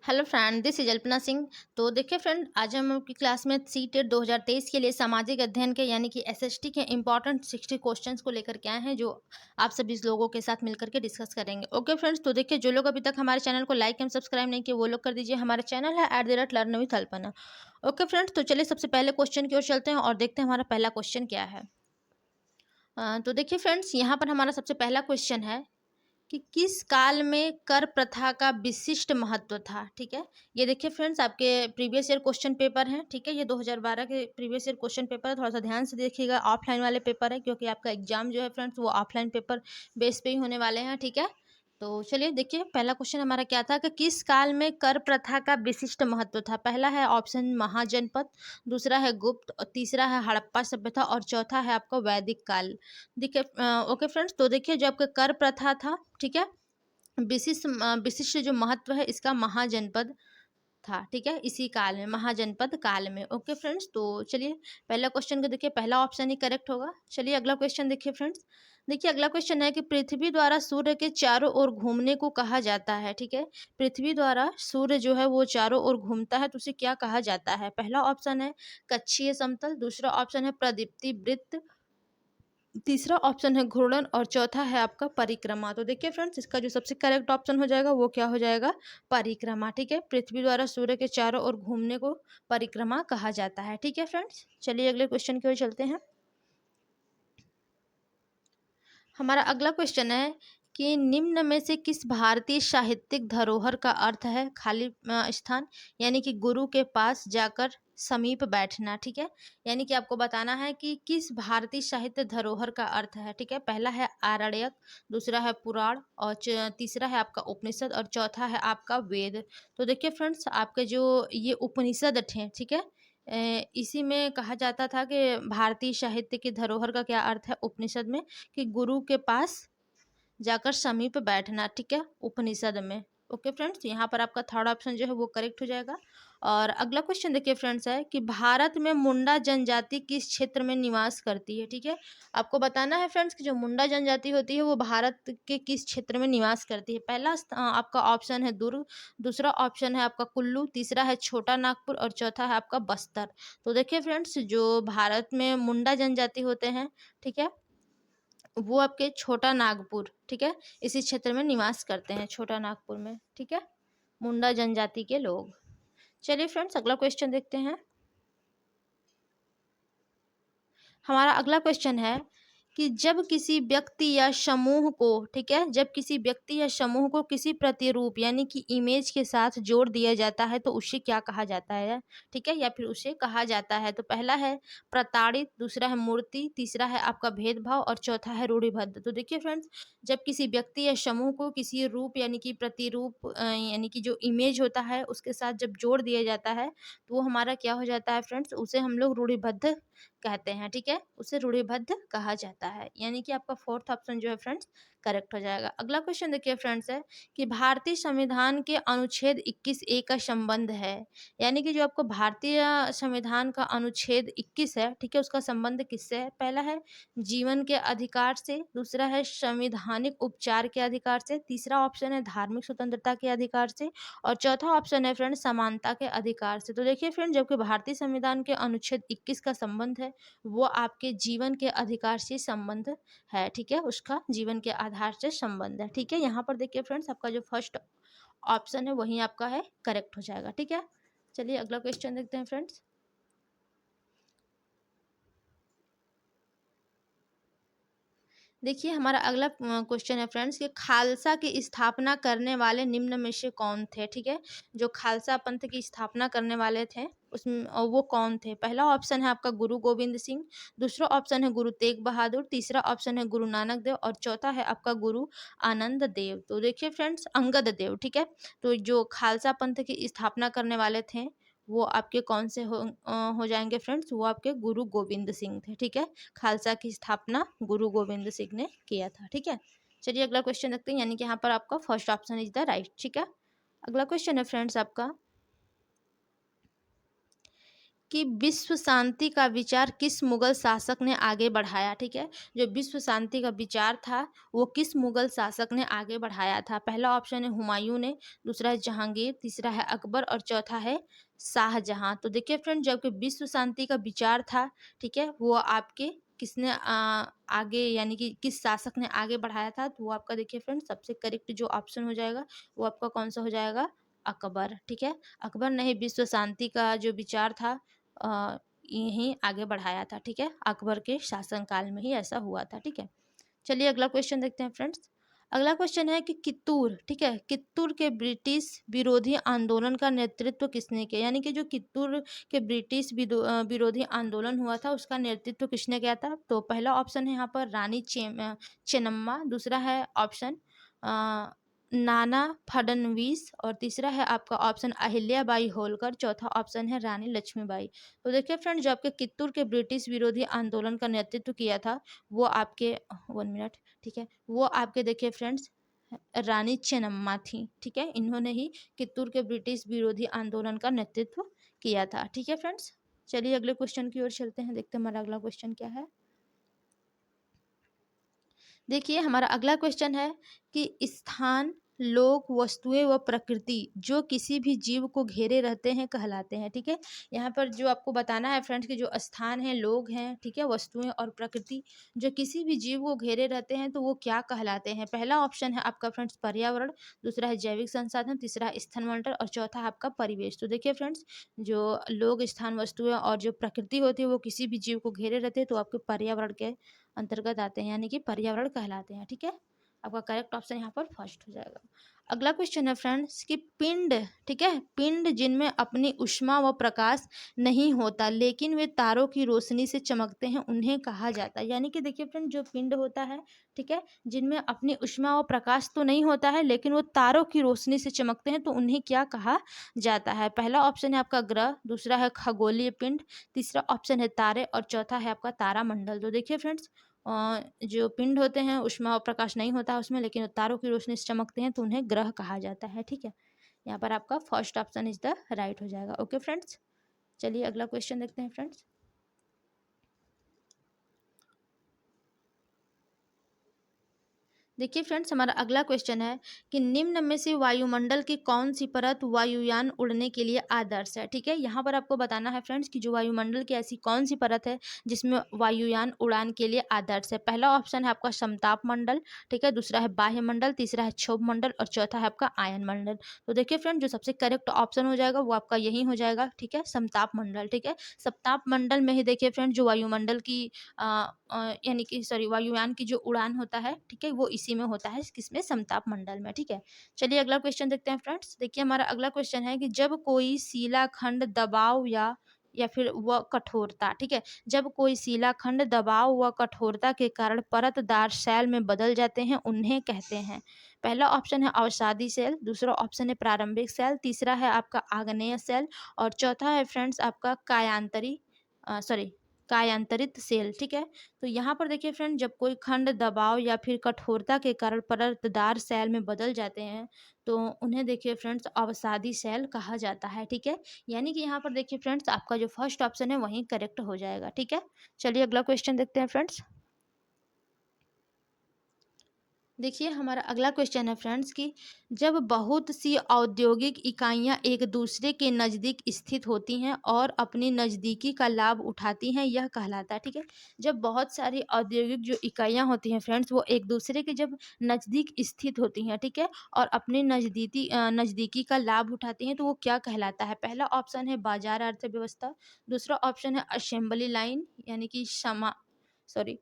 Hello friend, this is Alpana Singh. तो देखिए friend, आज हम आपकी क्लास में सी टेट 2023 के लिए सामाजिक अध्ययन के यानी कि एसएसटी के इंपॉर्टेंट 60 क्वेश्चंस को लेकर के आए हैं, जो आप सभी लोगों के साथ मिलकर के डिस्कस करेंगे। ओके फ्रेंड्स, तो देखिए जो लोग अभी तक हमारे चैनल को लाइक एंड सब्सक्राइब नहीं किए वो लोग कर दीजिए। हमारा चैनल है @learn with Alpana. Okay friends, तो चलिए सबसे पहले क्वेश्चन की ओर चलते हैं और देखते हैं हमारा पहला क्वेश्चन क्या है। तो देखिए फ्रेंड्स, यहाँ पर हमारा सबसे पहला क्वेश्चन है कि किस काल में कर प्रथा का विशिष्ट महत्व था। ठीक है, ये देखिए फ्रेंड्स, आपके प्रीवियस ईयर क्वेश्चन पेपर हैं। ठीक है, ये 2012 के प्रीवियस ईयर क्वेश्चन पेपर है। थोड़ा सा ध्यान से देखिएगा, ऑफलाइन वाले पेपर है क्योंकि आपका एग्जाम जो है फ्रेंड्स वो ऑफलाइन पेपर बेस पे ही होने वाले हैं। ठीक है, तो चलिए देखिए पहला क्वेश्चन हमारा क्या था कि किस काल में कर प्रथा का विशिष्ट महत्व था। पहला है ऑप्शन महाजनपद, दूसरा है गुप्त, और तीसरा है हड़प्पा सभ्यता, और चौथा है आपका वैदिक काल। देखिए ओके फ्रेंड्स, तो देखिए जो आपका कर प्रथा था, ठीक है, विशिष्ट जो महत्व है इसका महाजनपद था। ठीक है, इसी काल में, महाजनपद काल में। ओके फ्रेंड्स, तो चलिए पहला क्वेश्चन को देखिए, पहला ऑप्शन ही करेक्ट होगा। चलिए अगला क्वेश्चन देखिए फ्रेंड्स। देखिए अगला क्वेश्चन है कि पृथ्वी द्वारा सूर्य के चारों ओर घूमने को कहा जाता है। ठीक है, पृथ्वी द्वारा सूर्य जो है वो चारों ओर घूमता है तो उसे क्या कहा जाता है। पहला ऑप्शन है कक्षीय समतल, दूसरा ऑप्शन है प्रदीप्ति वृत्त, तीसरा ऑप्शन है घूर्णन, और चौथा है आपका परिक्रमा। तो देखिए फ्रेंड्स, इसका जो सबसे करेक्ट ऑप्शन हो जाएगा वो क्या हो जाएगा, परिक्रमा। ठीक है, पृथ्वी द्वारा सूर्य के चारों ओर घूमने को परिक्रमा कहा जाता है। ठीक है फ्रेंड्स, चलिए अगले क्वेश्चन की ओर चलते हैं। हमारा अगला क्वेश्चन है कि निम्न में से किस भारतीय साहित्यिक धरोहर का अर्थ है खाली स्थान, यानी कि गुरु के पास जाकर समीप बैठना। ठीक है, यानी कि आपको बताना है कि किस भारतीय साहित्य धरोहर का अर्थ है। ठीक है, पहला है आरण्यक, दूसरा है पुराण, और तीसरा है आपका उपनिषद, और चौथा है आपका वेद। तो देखिए फ्रेंड्स, आपके जो ये उपनिषद थे, ठीक है, इसी में कहा जाता था कि भारतीय साहित्य की धरोहर का क्या अर्थ है उपनिषद में, कि गुरु के पास जाकर समीप बैठना। ठीक है, उपनिषद में। ओके फ्रेंड्स, यहाँ पर आपका थर्ड ऑप्शन जो है वो करेक्ट हो जाएगा। और अगला क्वेश्चन देखिए फ्रेंड्स है कि भारत में मुंडा जनजाति किस क्षेत्र में निवास करती है। ठीक है, आपको बताना है फ्रेंड्स कि जो मुंडा जनजाति होती है वो भारत के किस क्षेत्र में निवास करती है। पहला आपका ऑप्शन है दुर्ग, दूसरा ऑप्शन है आपका कुल्लू, तीसरा है छोटा नागपुर, और चौथा है आपका बस्तर। तो देखिए फ्रेंड्स, जो भारत में मुंडा जनजाति होते हैं, ठीक है, वो आपके छोटा नागपुर, ठीक है, इसी क्षेत्र में निवास करते हैं, छोटा नागपुर में। ठीक है, मुंडा जनजाति के लोग। चलिए फ्रेंड्स अगला क्वेश्चन देखते हैं। हमारा अगला क्वेश्चन है कि जब किसी व्यक्ति या समूह को, ठीक है, जब किसी व्यक्ति या समूह को किसी प्रतिरूप यानी कि इमेज के साथ जोड़ दिया जाता है तो उसे क्या कहा जाता है। ठीक है, या फिर उसे कहा जाता है। तो पहला है प्रताड़ित, दूसरा है मूर्ति, तीसरा है आपका भेदभाव, और चौथा है रूढ़िबद्ध। तो देखिए फ्रेंड्स, जब किसी व्यक्ति या समूह को किसी रूप यानी कि प्रतिरूप यानी कि जो इमेज होता है उसके साथ जब जोड़ दिया जाता है तो वो हमारा क्या हो जाता है फ्रेंड्स, उसे हम लोग रूढ़िबद्ध कहते हैं। ठीक है, उसे रूढ़िबद्ध कहा जाता है, यानी कि आपका फोर्थ ऑप्शन जो है फ्रेंड्स करेक्ट हो जाएगा। अगला क्वेश्चन देखिए फ्रेंड्स है कि भारतीय संविधान के अनुच्छेद 21A का संबंध है, यानी कि जो आपको भारतीय संविधान का अनुच्छेद 21 है, ठीक है, उसका संबंध किससे है। पहला है जीवन के अधिकार से, दूसरा है संविधानिक उपचार के अधिकार से, तीसरा ऑप्शन है धार्मिक स्वतंत्रता के अधिकार से, और चौथा ऑप्शन है फ्रेंड समानता के अधिकार से। तो देखिए फ्रेंड, जबकि भारतीय संविधान के अनुच्छेद 21 का संबंध है वो आपके जीवन के अधिकार से संबंध है। ठीक है, उसका जीवन के आधार से संबंध है। ठीक है, यहाँ पर देखिए फ्रेंड्स, आपका जो फर्स्ट ऑप्शन है वही आपका है करेक्ट हो जाएगा। ठीक है, चलिए अगला क्वेश्चन देखते हैं फ्रेंड्स। देखिए हमारा अगला क्वेश्चन है फ्रेंड्स कि खालसा की स्थापना करने वाले निम्न में से कौन थे। ठीक है, जो खालसा पंथ की स्थापना करने वाले थे उसमें वो कौन थे। पहला ऑप्शन है आपका गुरु गोविंद सिंह, दूसरा ऑप्शन है गुरु तेग बहादुर, तीसरा ऑप्शन है गुरु नानक देव, और चौथा है आपका गुरु आनंद देव। तो देखिए फ्रेंड्स, अंगद देव। ठीक है, तो जो खालसा पंथ की स्थापना करने वाले थे वो आपके कौन से हो जाएंगे फ्रेंड्स, वो आपके गुरु गोविंद सिंह थे। ठीक है, खालसा की स्थापना गुरु गोविंद सिंह ने किया था। ठीक है, चलिए अगला क्वेश्चन देखते हैं, यानी कि यहाँ पर आपका first option is the right. ठीक है, अगला क्वेश्चन है फ्रेंड्स आपका कि विश्व शांति का विचार किस मुगल शासक ने आगे बढ़ाया। ठीक है, जो विश्व शांति का विचार था वो किस मुगल शासक ने आगे बढ़ाया था। पहला ऑप्शन है हुमायूं ने, दूसरा है जहांगीर, तीसरा है अकबर और चौथा है शाहजहां। तो देखिए फ्रेंड, जब कि विश्व शांति का विचार था, ठीक है, वो आपके किसने आगे यानी कि किस शासक ने आगे बढ़ाया था, तो वो आपका देखिए फ्रेंड सबसे करेक्ट जो ऑप्शन हो जाएगा वो आपका कौन सा हो जाएगा, अकबर। ठीक है, अकबर ने ही विश्व शांति का जो विचार था अ, यहीं आगे बढ़ाया था। ठीक है, अकबर के शासनकाल में ही ऐसा हुआ था। ठीक है, चलिए अगला क्वेश्चन देखते हैं फ्रेंड्स। अगला क्वेश्चन है कि कित्तूर, ठीक है, कित्तूर के ब्रिटिश विरोधी आंदोलन का नेतृत्व किसने किया। यानी कि जो कित्तूर के ब्रिटिश विरोधी आंदोलन हुआ था उसका नेतृत्व किसने किया था। तो पहला ऑप्शन है यहाँ पर रानी चेन्नम्मा, दूसरा है ऑप्शन नाना फडणवीस और तीसरा है आपका ऑप्शन अहिल्याबाई होलकर, चौथा ऑप्शन है रानी लक्ष्मीबाई। तो देखिए फ्रेंड, जो आपके कित्तूर के ब्रिटिश विरोधी आंदोलन का नेतृत्व किया था वो आपके 1 मिनट, ठीक है, वो आपके देखिए फ्रेंड्स रानी चेन्नम्मा थी। ठीक है, इन्होंने ही कित्तूर के ब्रिटिश विरोधी आंदोलन का नेतृत्व किया था। ठीक है फ्रेंड्स, चलिए अगले क्वेश्चन की ओर चलते हैं, देखते हैं हमारा अगला क्वेश्चन क्या है। देखिए हमारा अगला क्वेश्चन है कि स्थान, लोग, वस्तुएं व प्रकृति जो किसी भी जीव को घेरे रहते हैं कहलाते हैं। ठीक है, यहाँ पर जो आपको बताना है फ्रेंड्स कि जो स्थान है, लोग हैं, ठीक है, वस्तुएं और प्रकृति जो किसी भी जीव को घेरे रहते हैं तो वो क्या कहलाते हैं। पहला ऑप्शन है आपका फ्रेंड्स पर्यावरण, दूसरा है जैविक संसाधन, तीसरा है स्थलमंडल और चौथा है आपका परिवेश। तो देखिए फ्रेंड्स, जो लोग, स्थान, वस्तुएं और जो प्रकृति होती है वो किसी भी जीव को घेरे रहते हैं तो आपके पर्यावरण के अंतर्गत आते हैं, यानी कि पर्यावरण कहलाते हैं। ठीक है, आपका करेक्ट ऑप्शन यहाँ पर फर्स्ट हो जाएगा। अगला क्वेश्चन है फ्रेंड्स कि पिंड, ठीक है, पिंड जिनमें अपनी ऊष्मा व प्रकाश नहीं होता लेकिन वे तारों की रोशनी से चमकते हैं उन्हें कहा जाता है। यानी कि देखिए फ्रेंड, जो पिंड होता है, ठीक है, जिनमें अपनी ऊष्मा व प्रकाश तो नहीं होता है लेकिन वो तारों की रोशनी से चमकते हैं तो उन्हें क्या कहा जाता है। पहला ऑप्शन है आपका ग्रह, दूसरा है खगोलीय पिंड, तीसरा ऑप्शन है तारे और चौथा है आपका तारामंडल। तो देखिए फ्रेंड्स, जो पिंड होते हैं ऊष्मा और प्रकाश नहीं होता है उसमें लेकिन तारों की रोशनी से चमकते हैं तो उन्हें ग्रह कहा जाता है। ठीक है, यहाँ पर आपका first option is the right हो जाएगा। ओके फ्रेंड्स, चलिए अगला क्वेश्चन देखते हैं फ्रेंड्स। देखिए फ्रेंड्स, हमारा अगला क्वेश्चन है कि निम्न में से वायुमंडल की कौन सी परत वायुयान उड़ने के लिए आदर्श है। ठीक है, यहाँ पर आपको बताना है फ्रेंड्स कि जो वायुमंडल की ऐसी कौन सी परत है जिसमें वायुयान उड़ान के लिए आदर्श है। पहला ऑप्शन है आपका समताप मंडल, ठीक है, दूसरा है बाह्य मंडल, तीसरा है क्षोभ मंडल और चौथा है आपका आयन मंडल। तो देखिए फ्रेंड, जो सबसे करेक्ट ऑप्शन हो जाएगा वो आपका यही हो जाएगा। ठीक है, समताप मंडल। ठीक है, समताप मंडल में ही देखिए फ्रेंड जो वायुमंडल की यानी कि सॉरी वायुयान की जो उड़ान होता है, ठीक है, वो इसी में होता है, किसमें, समताप मंडल में। ठीक है, चलिए अगला क्वेश्चन देखते हैं फ्रेंड्स। देखिए हमारा अगला क्वेश्चन है कि जब कोई शिलाखंड दबाव या फिर वह कठोरता, ठीक है, जब कोई शिलाखंड दबाव व कठोरता के कारण परतदार शैल में बदल जाते हैं उन्हें कहते हैं। पहला ऑप्शन है अवसादी सेल, दूसरा ऑप्शन है प्रारंभिक सेल, तीसरा है आपका आग्नेय सेल और चौथा है फ्रेंड्स आपका कायांतरित सेल। ठीक है, तो यहाँ पर देखिए फ्रेंड, जब कोई खंड दबाव या फिर कठोरता के कारण परतदार सेल में बदल जाते हैं तो उन्हें देखिए फ्रेंड्स अवसादी सेल कहा जाता है। ठीक है, यानी कि यहाँ पर देखिए फ्रेंड्स आपका जो फर्स्ट ऑप्शन है वही करेक्ट हो जाएगा। ठीक है, चलिए अगला क्वेश्चन देखते हैं फ्रेंड्स। देखिए हमारा अगला क्वेश्चन है फ्रेंड्स कि जब बहुत सी औद्योगिक इकाइयां एक दूसरे के नज़दीक स्थित होती हैं और अपनी नज़दीकी का लाभ उठाती हैं यह कहलाता है। ठीक है, जब बहुत सारी औद्योगिक जो इकाइयां होती हैं फ्रेंड्स वो एक दूसरे के जब नज़दीक स्थित होती हैं, ठीक है, और अपनी नज़दीकी का लाभ उठाती हैं तो वो क्या कहलाता है। पहला ऑप्शन है बाजार अर्थव्यवस्था, दूसरा ऑप्शन है असेंबली लाइन सॉरी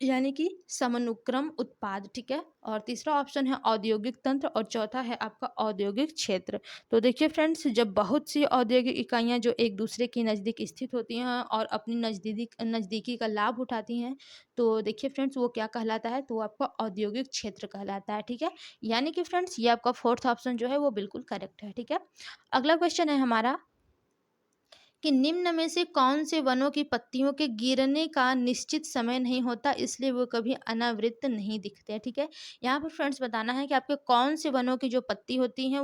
यानी कि समनुक्रम उत्पाद। ठीक है, और तीसरा ऑप्शन है औद्योगिक तंत्र और चौथा है आपका औद्योगिक क्षेत्र। तो देखिए फ्रेंड्स, जब बहुत सी औद्योगिक इकाइयां जो एक दूसरे के नज़दीक स्थित होती हैं और अपनी नज़दीकी का लाभ उठाती हैं तो देखिए फ्रेंड्स वो क्या कहलाता है, तो वो आपका औद्योगिक क्षेत्र कहलाता है। ठीक है, यानी कि फ्रेंड्स ये आपका फोर्थ ऑप्शन जो है वो बिल्कुल करेक्ट है। ठीक है, अगला क्वेश्चन है हमारा कि निम्न में से कौन से वनों की पत्तियों के गिरने का निश्चित समय नहीं होता, इसलिए वो कभी अनावृत नहीं दिखते हैं। ठीक है, यहाँ पर फ्रेंड्स बताना है कि आपके कौन से वनों की जो पत्ती होती हैं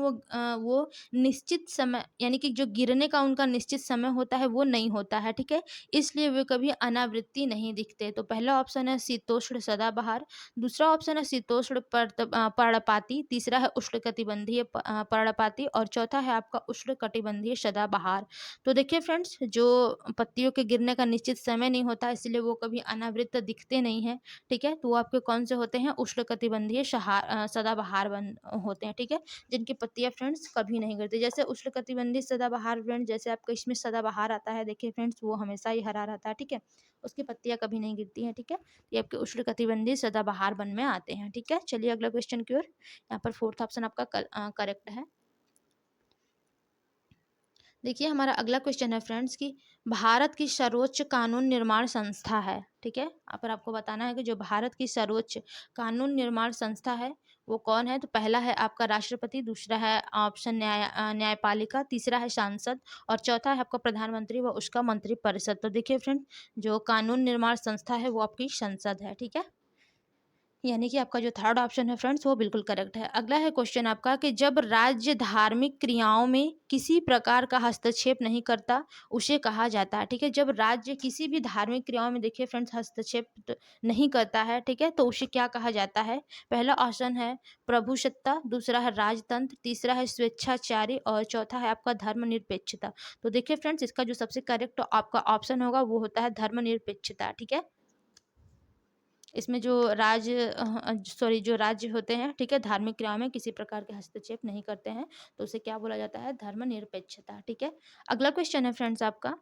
वो निश्चित समय यानी कि जो गिरने का उनका निश्चित समय होता है वो नहीं होता है। ठीक है, इसलिए वे कभी अनावृत्ति नहीं दिखते। तो पहला ऑप्शन है शीतोष्ण सदाबहार, दूसरा ऑप्शन है शीतोष्ण पर्णपाती, तीसरा है उष्णकटिबंधीय पर्णपाती और चौथा है आपका उष्णकटिबंधीय सदाबहार। तो देखिए फ्रेंड्स, जो पत्तियों के गिरने का निश्चित समय नहीं होता, इसलिए वो कभी अनावृत दिखते नहीं हैं। ठीक है, तो वो आपके कौन से होते हैं? उष्णकटिबंधीय सदाबहार वन होते हैं। ठीक है, जिनकी पत्तियां फ्रेंड्स कभी नहीं गिरती। जैसे उष्णकटिबंधीय सदाबहार फ्रेंड्स, जैसे आपका इसमें सदाबहार आता है, देखिए फ्रेंड्स वो हमेशा ही हरा रहता है। ठीक है, उसकी पत्तियां कभी नहीं गिरती हैं। ठीक है, ये आपके उष्णकटिबंधीय सदाबहार वन में आते हैं। ठीक है, चलिए अगला क्वेश्चन की ओर। यहाँ पर फोर्थ ऑप्शन आपका करेक्ट है। देखिए हमारा अगला क्वेश्चन है फ्रेंड्स कि भारत की सर्वोच्च कानून निर्माण संस्था है। ठीक है, यहाँ पर आपको बताना है कि जो भारत की सर्वोच्च कानून निर्माण संस्था है वो कौन है। तो पहला है आपका राष्ट्रपति, दूसरा है ऑप्शन न्यायपालिका, तीसरा है सांसद और चौथा है आपका प्रधानमंत्री व उसका मंत्रिपरिषद। तो देखिए फ्रेंड, जो कानून निर्माण संस्था है वो आपकी संसद है। ठीक है, यानी कि आपका जो थर्ड ऑप्शन है फ्रेंड्स वो बिल्कुल करेक्ट है। अगला है क्वेश्चन आपका कि जब राज्य धार्मिक क्रियाओं में किसी प्रकार का हस्तक्षेप नहीं करता उसे कहा जाता है। ठीक है, जब राज्य किसी भी धार्मिक क्रियाओं में देखिए फ्रेंड्स हस्तक्षेप नहीं करता है, ठीक है, तो उसे क्या कहा जाता है। पहला ऑप्शन है प्रभुसत्ता, दूसरा है राजतंत्र, तीसरा है स्वेच्छाचारी और चौथा है आपका धर्मनिरपेक्षता। तो देखिए फ्रेंड्स, इसका जो सबसे करेक्ट आपका ऑप्शन होगा वो होता है धर्मनिरपेक्षता। ठीक है, इसमें जो जो राज्य होते हैं, ठीक है, धार्मिक क्रियाओं में किसी प्रकार के हस्तक्षेप नहीं करते हैं, तो उसे क्या बोला जाता है? धर्मनिरपेक्षता। ठीक है, अगला क्वेश्चन है फ्रेंड्स आपका।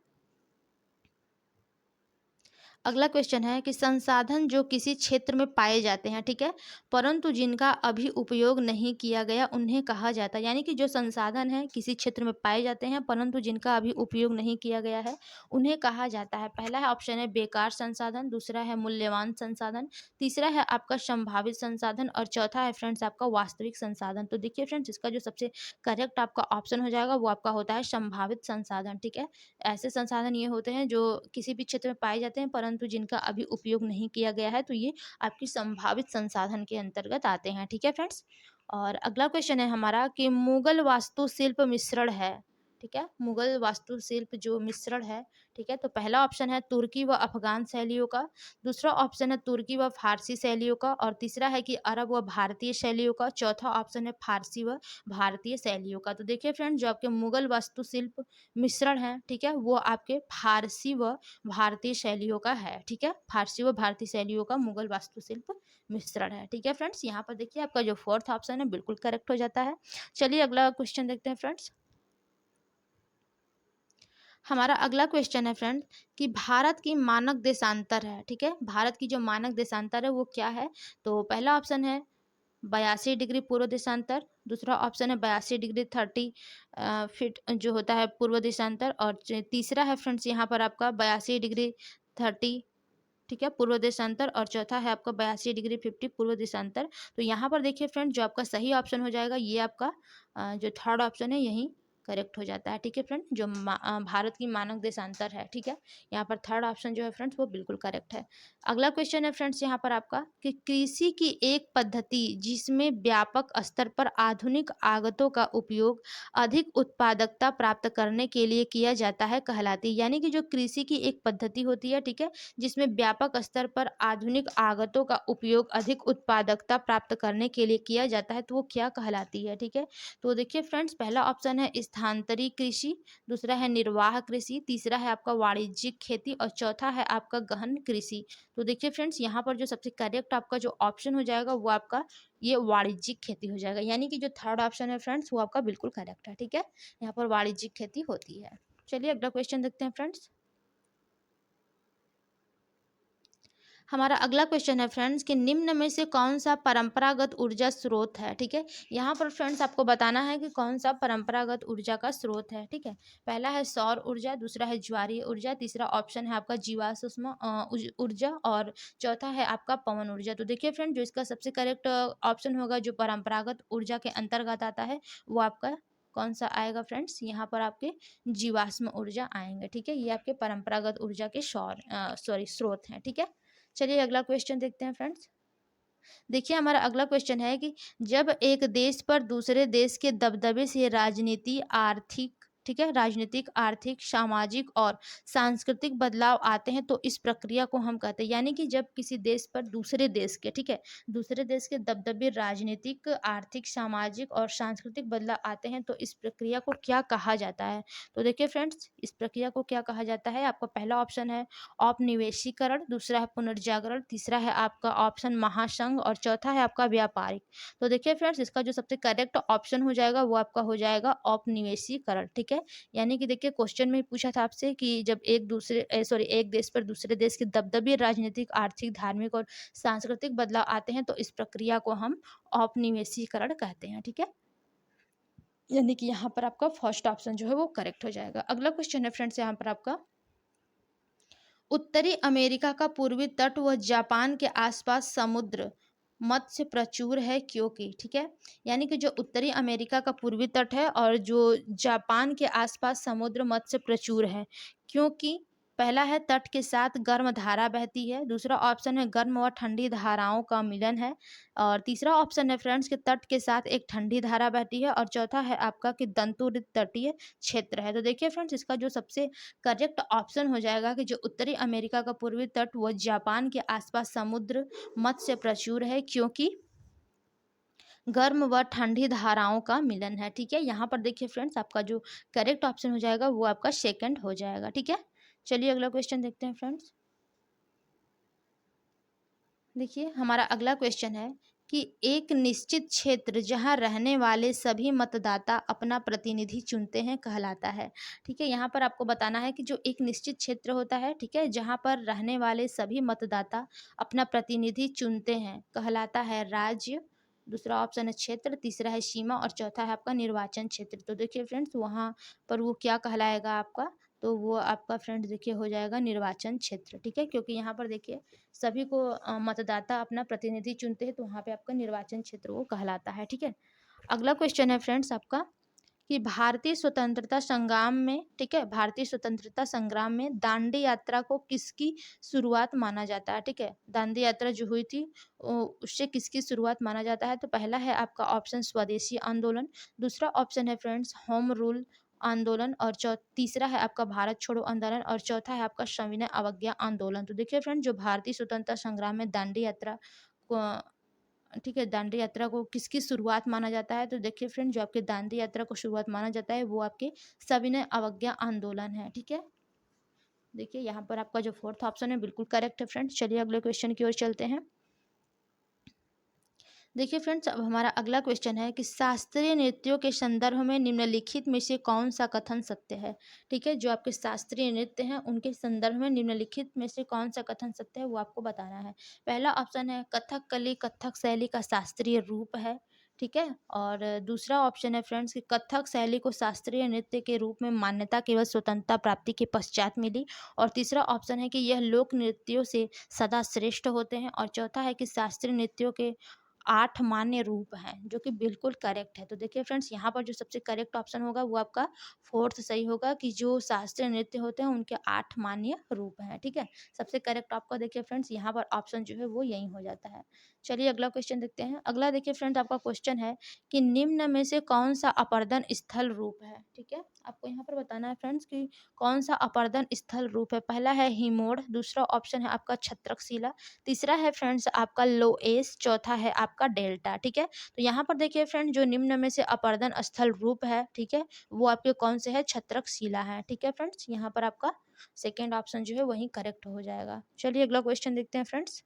अगला क्वेश्चन है कि संसाधन जो किसी क्षेत्र में पाए जाते हैं, ठीक है, परंतु जिनका अभी उपयोग नहीं किया गया उन्हें कहा जाता है। यानी कि जो संसाधन है किसी क्षेत्र में पाए जाते हैं परंतु जिनका अभी उपयोग नहीं किया गया है उन्हें कहा जाता है। पहला है ऑप्शन है बेकार संसाधन, दूसरा है मूल्यवान संसाधन, तीसरा है आपका संभावित संसाधन और चौथा है फ्रेंड्स आपका वास्तविक संसाधन। तो देखिए फ्रेंड्स, इसका जो सबसे करेक्ट आपका ऑप्शन हो जाएगा वो आपका होता है संभावित संसाधन। ठीक है, ऐसे संसाधन ये होते हैं जो किसी भी क्षेत्र में पाए जाते हैं परंतु जिनका अभी उपयोग नहीं किया गया है, तो ये आपकी संभावित संसाधन के अंतर्गत आते हैं। ठीक है फ्रेंड्स, और अगला क्वेश्चन है हमारा कि मुगल वास्तुशिल्प मिश्रण है। ठीक है, मुगल वास्तुशिल्प जो मिश्रण है, ठीक है, तो पहला ऑप्शन है तुर्की व अफगान शैलियों का, दूसरा ऑप्शन है तुर्की व फारसी शैलियों का और तीसरा है कि अरब व भारतीय शैलियों का, चौथा ऑप्शन है फारसी व भारतीय शैलियों का। तो देखिए फ्रेंड्स, जो आपके मुगल वास्तुशिल्प मिश्रण है, ठीक है, वो आपके फारसी व भारतीय शैलियों का है। ठीक है, फारसी व भारतीय शैलियों का मुगल वास्तुशिल्प मिश्रण है। ठीक है फ्रेंड्स, यहाँ पर देखिए आपका जो फोर्थ ऑप्शन है बिल्कुल करेक्ट हो जाता है। चलिए अगला क्वेश्चन देखते हैं फ्रेंड्स। हमारा अगला क्वेश्चन है फ्रेंड कि भारत की मानक देशांतर है। ठीक है, भारत की जो मानक देशांतर है वो क्या है। तो पहला ऑप्शन है 82 डिग्री पूर्व देशांतर, दूसरा ऑप्शन है 82 डिग्री 30 फीट जो होता है पूर्व देशांतर और तीसरा है फ्रेंड्स यहाँ पर आपका 82 डिग्री 30, ठीक है, पूर्व देशांतर और चौथा है आपका 82 डिग्री 50 पूर्व देशांतर। तो यहाँ पर देखिए फ्रेंड, जो आपका सही ऑप्शन हो जाएगा ये आपका जो थर्ड ऑप्शन है यही करेक्ट हो जाता है। ठीक है फ्रेंड, जो भारत की मानक देशांतर है, ठीक है, यहाँ पर थर्ड ऑप्शन जो है फ्रेंड्स वो बिल्कुल करेक्ट है। अगला क्वेश्चन है फ्रेंड्स यहाँ पर आपका कि कृषि की एक पद्धति जिसमें व्यापक स्तर पर आधुनिक आगतों का उपयोग अधिक उत्पादकता प्राप्त करने के लिए किया जाता है कहलाती है। यानी कि जो कृषि की एक पद्धति होती है, ठीक है, जिसमें व्यापक स्तर पर आधुनिक आगतों का उपयोग अधिक उत्पादकता प्राप्त करने के लिए किया जाता है, तो वो क्या कहलाती है। ठीक है, तो देखिए फ्रेंड्स, पहला ऑप्शन है स्थानांतरी कृषि, दूसरा है निर्वाह कृषि, तीसरा है आपका वाणिज्यिक खेती और चौथा है आपका गहन कृषि। तो देखिए फ्रेंड्स, यहाँ पर जो सबसे करेक्ट आपका जो ऑप्शन हो जाएगा वो आपका ये वाणिज्यिक खेती हो जाएगा। यानी कि जो थर्ड ऑप्शन है फ्रेंड्स वो आपका बिल्कुल करेक्ट है। ठीक है, यहाँ पर वाणिज्यिक खेती होती है। चलिए अगला क्वेश्चन देखते हैं फ्रेंड्स। हमारा अगला क्वेश्चन है फ्रेंड्स कि निम्न में से कौन सा परंपरागत ऊर्जा स्रोत है। ठीक है, यहाँ पर फ्रेंड्स आपको बताना है कि कौन सा परंपरागत ऊर्जा का स्रोत है। ठीक है, पहला है सौर ऊर्जा, दूसरा है ज्वारीय ऊर्जा, तीसरा ऑप्शन है आपका जीवाश्म ऊर्जा और चौथा है आपका पवन ऊर्जा। तो देखिए फ्रेंड, जो इसका सबसे करेक्ट ऑप्शन होगा जो परंपरागत ऊर्जा के अंतर्गत आता है वो आपका कौन सा आएगा फ्रेंड्स, यहाँ पर आपके जीवाश्म ऊर्जा आएंगे। ठीक है, ये आपके परंपरागत ऊर्जा के स्रोत हैं। ठीक है, चलिए अगला क्वेश्चन देखते हैं फ्रेंड्स। देखिए हमारा अगला क्वेश्चन है कि जब एक देश पर दूसरे देश के दबदबे से राजनीति आर्थिक, ठीक है, राजनीतिक आर्थिक सामाजिक और सांस्कृतिक बदलाव आते हैं तो इस प्रक्रिया को हम कहते हैं, यानी कि जब किसी देश पर दूसरे देश के, ठीक है, दूसरे देश के दबदबे राजनीतिक आर्थिक सामाजिक और सांस्कृतिक बदलाव आते हैं तो इस प्रक्रिया को क्या कहा जाता है। तो देखिए फ्रेंड्स, इस प्रक्रिया को क्या कहा जाता है, आपका पहला ऑप्शन है औपनिवेशीकरण, दूसरा है पुनर्जागरण, तीसरा है आपका ऑप्शन महासंघ और चौथा है आपका व्यापारिक। तो देखिए फ्रेंड्स, इसका जो सबसे करेक्ट ऑप्शन हो जाएगा वो आपका हो जाएगा औपनिवेशीकरण। ठीक है, यानी कि देखिए क्वेश्चन में पूछा था आपसे कि जब एक देश पर दूसरे देश के दबदबे राजनीतिक आर्थिक धार्मिक और सांस्कृतिक बदलाव आते हैं तो इस प्रक्रिया को हम औपनिवेशीकरण कहते हैं। ठीक है, यानी कि यहाँ पर आपका फर्स्ट ऑप्शन जो है वो करेक्ट हो जाएगा। अगला क्वेश्चन है फ्रेंड्स यहाँ पर आपका, उत्तरी अमेरिका का पूर्वी तट व जापान के आसपास समुद्र मत्स्य प्रचुर है क्योंकि, ठीक है, यानी कि जो उत्तरी अमेरिका का पूर्वी तट है और जो जापान के आसपास समुद्र मत्स्य प्रचुर है क्योंकि पहला है तट के साथ गर्म धारा बहती है, दूसरा ऑप्शन है गर्म व ठंडी धाराओं का मिलन है, और तीसरा ऑप्शन है फ्रेंड्स कि तट के साथ एक ठंडी धारा बहती है, और चौथा है आपका कि दंतुरित तटीय क्षेत्र है। तो देखिए फ्रेंड्स, इसका जो सबसे करेक्ट ऑप्शन हो जाएगा कि जो उत्तरी अमेरिका का पूर्वी तट व जापान के आसपास समुद्र मत्स्य प्रचुर है क्योंकि गर्म व ठंडी धाराओं का मिलन है। ठीक है, यहाँ पर देखिए फ्रेंड्स, आपका जो करेक्ट ऑप्शन हो जाएगा वो आपका सेकंड हो जाएगा। ठीक है, चलिए अगला क्वेश्चन देखते हैं फ्रेंड्स। देखिए हमारा अगला क्वेश्चन है कि एक निश्चित क्षेत्र जहां रहने वाले सभी मतदाता अपना प्रतिनिधि चुनते हैं कहलाता है। ठीक है, यहाँ पर आपको बताना है कि जो एक निश्चित क्षेत्र होता है, ठीक है, जहां पर रहने वाले सभी मतदाता अपना प्रतिनिधि चुनते हैं कहलाता है राज्य, दूसरा ऑप्शन है क्षेत्र, तीसरा है सीमा और चौथा है आपका निर्वाचन क्षेत्र। तो देखिए फ्रेंड्स, वहाँ पर वो क्या कहलाएगा आपका, तो वो आपका फ्रेंड्स देखिए हो जाएगा निर्वाचन क्षेत्र। ठीक है, क्योंकि यहाँ पर देखिए सभी को मतदाता अपना प्रतिनिधि चुनते हैं तो वहाँ पे आपका निर्वाचन क्षेत्र वो कहलाता है। ठीक है, अगला क्वेश्चन है फ्रेंड्स आपका कि भारतीय स्वतंत्रता संग्राम में, ठीक है, भारतीय स्वतंत्रता संग्राम में दांडी यात्रा को किसकी शुरुआत माना जाता है। ठीक है, दांडी यात्रा जो हुई थी उससे किसकी शुरुआत माना जाता है। तो पहला है आपका ऑप्शन स्वदेशी आंदोलन, दूसरा ऑप्शन है फ्रेंड्स होम रूल आंदोलन, और तीसरा है आपका भारत छोड़ो आंदोलन, और चौथा है आपका सविनय अवज्ञा आंदोलन। तो देखिए फ्रेंड, जो भारतीय स्वतंत्रता संग्राम में दांडी यात्रा को, ठीक है, दांडी यात्रा को किसकी शुरुआत माना जाता है। तो देखिए फ्रेंड, जो आपके दांडी यात्रा को शुरुआत माना जाता है वो आपके सविनय अवज्ञा आंदोलन है। ठीक है, देखिए यहाँ पर आपका जो फोर्थ ऑप्शन है बिल्कुल करेक्ट है फ्रेंड्स। चलिए अगले क्वेश्चन की ओर चलते हैं। देखिए फ्रेंड्स, अब हमारा अगला क्वेश्चन है कि शास्त्रीय नृत्यों के संदर्भ में निम्नलिखित में से कौन सा कथन सत्य है। ठीक है, जो आपके शास्त्रीय नृत्य हैं उनके संदर्भ में निम्नलिखित में से कौन सा कथन सत्य है वो आपको बताना है। पहला ऑप्शन है कथकली कथक शैली का शास्त्रीय रूप है। ठीक है, और दूसरा ऑप्शन है फ्रेंड्स कि कथक शैली को शास्त्रीय नृत्य के रूप में मान्यता केवल स्वतंत्रता प्राप्ति के पश्चात मिली, और तीसरा ऑप्शन है कि यह लोक नृत्यों से सदा श्रेष्ठ होते हैं, और चौथा है कि शास्त्रीय नृत्यों के 8 मान्य रूप हैं, जो कि बिल्कुल करेक्ट है। तो देखिए फ्रेंड्स, यहाँ पर जो सबसे करेक्ट ऑप्शन होगा वो आपका फोर्थ सही होगा कि जो शास्त्रीय नृत्य होते हैं उनके 8 मान्य रूप हैं। ठीक है, सबसे करेक्ट आपका देखिए फ्रेंड्स यहाँ पर ऑप्शन जो है वो यही हो जाता है। चलिए अगला क्वेश्चन देखते हैं। अगला देखिए फ्रेंड्स, आपका क्वेश्चन है कि निम्न में से कौन सा अपर्दन स्थल रूप है। ठीक है, आपको यहाँ पर बताना है फ्रेंड्स कि कौन सा अपर्दन स्थल रूप है। पहला है हिमोड़, दूसरा ऑप्शन है आपका छत्रकशिला, तीसरा है फ्रेंड्स आपका लोएस, चौथा है आपका डेल्टा। ठीक है, तो यहाँ पर देखिए फ्रेंड, जो निम्न में से अपर्दन स्थल रूप है, ठीक है, वो आपके कौन से है, छत्रकशिला है। ठीक है फ्रेंड्स, यहाँ पर आपका सेकेंड ऑप्शन जो है वही करेक्ट हो जाएगा। चलिए अगला क्वेश्चन देखते हैं फ्रेंड्स।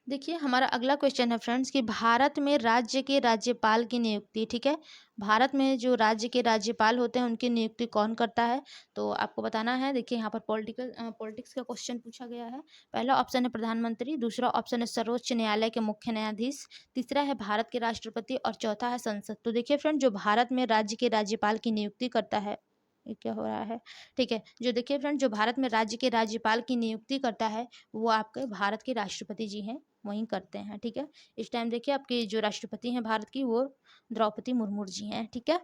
देखिए हमारा अगला क्वेश्चन है फ्रेंड्स कि भारत में राज्य के राज्यपाल की नियुक्ति, ठीक है, भारत में जो राज्य के राज्यपाल होते हैं उनकी नियुक्ति कौन करता है। तो आपको बताना है। देखिए यहाँ पर पॉलिटिक्स का क्वेश्चन पूछा गया है। पहला ऑप्शन है प्रधानमंत्री, दूसरा ऑप्शन है सर्वोच्च न्यायालय के मुख्य न्यायाधीश, तीसरा है भारत के राष्ट्रपति और चौथा है संसद। तो देखिए फ्रेंड, जो भारत में राज्य के राज्यपाल की नियुक्ति करता है ये क्या हो रहा है? ठीक है, जो देखिए फ्रेंड, जो भारत में राज्य के राज्यपाल की नियुक्ति करता है, वो आपके भारत के राष्ट्रपति जी हैं, वही करते हैं, ठीक है? इस टाइम देखिए आपके जो राष्ट्रपति हैं भारत की, वो द्रौपदी मुर्मू जी हैं, ठीक है?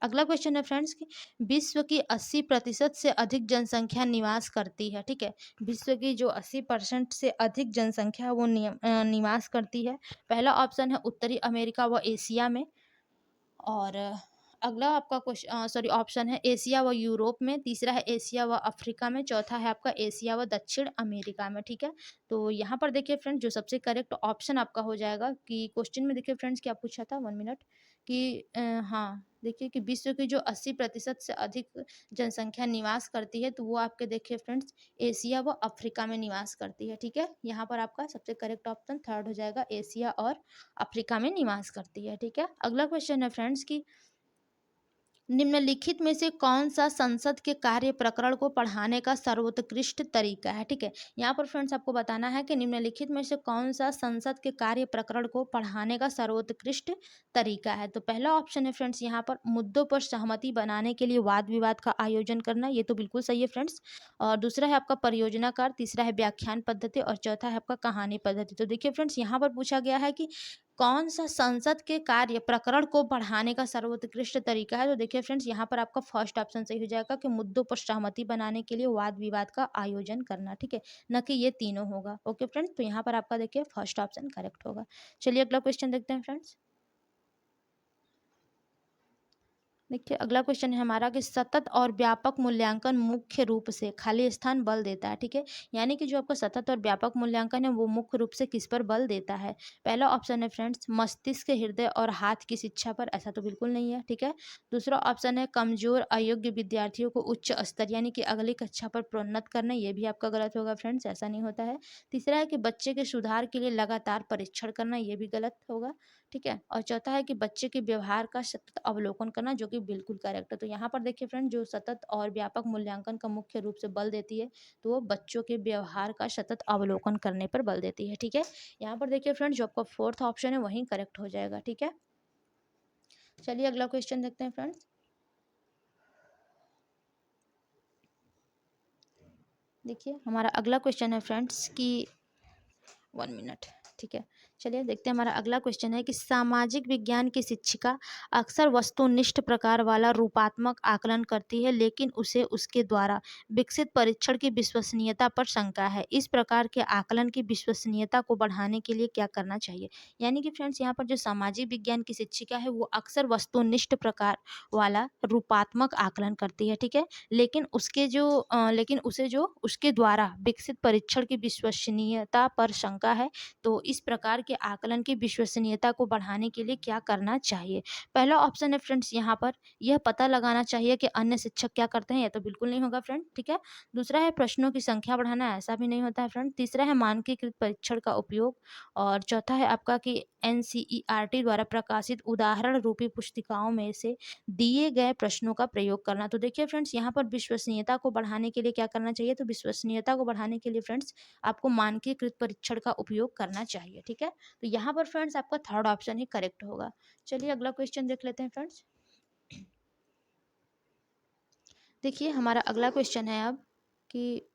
अगला क्वेश्चन है फ्रेंड्स कि विश्व की 80% से अधिक जनसंख्या निवास करती है, ठीक है? विश्व की जो 80% से अधिक जनसंख्या है, वो निवास करती है। पहला ऑप्शन है उत्तरी अमेरिका व एशिया में, और अगला आपका सॉरी ऑप्शन है एशिया व यूरोप में, तीसरा है एशिया व अफ्रीका में, चौथा है आपका एशिया व दक्षिण अमेरिका में, ठीक है? तो यहाँ पर देखिए फ्रेंड्स, जो सबसे करेक्ट ऑप्शन आपका हो जाएगा कि क्वेश्चन में देखिए फ्रेंड्स क्या पूछा था, 1 मिनट, कि हाँ, देखिए कि विश्व की जो 80% से अधिक जनसंख्या निवास करती है, तो वो आपके देखिए फ्रेंड्स एशिया व अफ्रीका में निवास करती है, ठीक है? यहाँ पर आपका सबसे करेक्ट ऑप्शन थर्ड हो जाएगा, एशिया और अफ्रीका में निवास करती है, ठीक है? अगला क्वेश्चन है फ्रेंड्स कि निम्नलिखित में से कौन सा संसद के कार्य प्रकरण को पढ़ाने का सर्वोत्कृष्ट तरीका है, ठीक है? यहाँ पर फ्रेंड्स आपको बताना है कि निम्नलिखित में से कौन सा संसद के कार्य प्रकरण को पढ़ाने का सर्वोत्कृष्ट तरीका है। तो पहला ऑप्शन है फ्रेंड्स यहाँ पर मुद्दों पर सहमति बनाने के लिए वाद विवाद का आयोजन करना, ये तो बिल्कुल सही है फ्रेंड्स। और दूसरा है आपका परियोजनाकार, तीसरा है व्याख्यान पद्धति, और चौथा है आपका कहानी पद्धति। तो देखिए फ्रेंड्स, यहाँ पर पूछा गया है कि कौन सा संसद के कार्य प्रकरण को बढ़ाने का सर्वोत्कृष्ट तरीका है। तो देखिए फ्रेंड्स, यहाँ पर आपका फर्स्ट ऑप्शन सही हो जाएगा कि मुद्दों पर सहमति बनाने के लिए वाद विवाद का आयोजन करना, ठीक है? न कि ये तीनों होगा। ओके फ्रेंड्स, तो यहाँ पर आपका देखिए फर्स्ट ऑप्शन करेक्ट होगा। चलिए अगला क्वेश्चन देखते हैं फ्रेंड्स। देखिए अगला क्वेश्चन है हमारा कि सतत और व्यापक मूल्यांकन मुख्य रूप से खाली स्थान बल देता है, ठीक है? यानी कि जो आपका सतत और व्यापक मूल्यांकन है, वो मुख्य रूप से किस पर बल देता है? पहला ऑप्शन है फ्रेंड्स मस्तिष्क, हृदय और हाथ की शिक्षा पर, ऐसा तो बिल्कुल नहीं है, ठीक है? दूसरा ऑप्शन है कमजोर अयोग्य विद्यार्थियों को उच्च स्तर यानी कि अगली कक्षा पर प्रोन्नत करना, ये भी आपका गलत होगा फ्रेंड्स, ऐसा नहीं होता है। तीसरा है कि बच्चे के सुधार के लिए लगातार परीक्षण करना, ये भी गलत होगा, ठीक है? और चौथा है कि बच्चे के व्यवहार का सतत अवलोकन करना, जो कि बिल्कुल करेक्ट है। तो यहाँ पर देखिए फ्रेंड, जो सतत और व्यापक मूल्यांकन का मुख्य रूप से बल देती है, तो वो बच्चों के व्यवहार का सतत अवलोकन करने पर बल देती है, ठीक है? यहाँ पर देखिए फ्रेंड, जो आपका फोर्थ ऑप्शन है वही करेक्ट हो जाएगा, ठीक है? चलिए अगला क्वेश्चन देखते हैं फ्रेंड्स। देखिए हमारा अगला क्वेश्चन है फ्रेंड्स कि 1 मिनट, ठीक है? चलिए देखते हैं, हमारा अगला क्वेश्चन है कि सामाजिक विज्ञान की शिक्षिका अक्सर वस्तुनिष्ठ प्रकार वाला रूपात्मक आकलन करती है, लेकिन उसे उसके द्वारा विकसित परीक्षण की विश्वसनीयता पर शंका है। इस प्रकार के आकलन की विश्वसनीयता को बढ़ाने के लिए क्या करना चाहिए? यानी कि फ्रेंड्स, यहाँ पर जो सामाजिक विज्ञान की शिक्षिका है, वो अक्सर वस्तुनिष्ठ प्रकार वाला रूपात्मक आकलन करती है, ठीक है? लेकिन उसे जो उसके द्वारा विकसित परीक्षण की विश्वसनीयता पर शंका है, तो इस प्रकार के आकलन की विश्वसनीयता को बढ़ाने के लिए क्या करना चाहिए? पहला ऑप्शन है फ्रेंड्स यहाँ पर यह पता लगाना चाहिए कि अन्य शिक्षक क्या करते हैं, यह तो बिल्कुल नहीं होगा फ्रेंड, ठीक है? दूसरा है प्रश्नों की संख्या बढ़ाना, ऐसा भी नहीं होता है फ्रेंड। तीसरा है मानकीकृत परीक्षण का उपयोग, और चौथा है आपका कि एनसीईआरटी द्वारा प्रकाशित उदाहरण रूपी पुस्तिकाओं में से दिए गए प्रश्नों का प्रयोग करना। तो देखिए फ्रेंड्स, यहाँ पर विश्वसनीयता को बढ़ाने के लिए क्या करना चाहिए? तो विश्वसनीयता को बढ़ाने के लिए फ्रेंड्स आपको मानकीकृत परीक्षण का उपयोग करना चाहिए, ठीक है? तो यहाँ पर फ्रेंड्स आपका थर्ड ऑप्शन ही करेक्ट होगा। चलिए अगला क्वेश्चन देख लेते हैं फ्रेंड्स। देखिए हमारा अगला क्वेश्चन है अब कि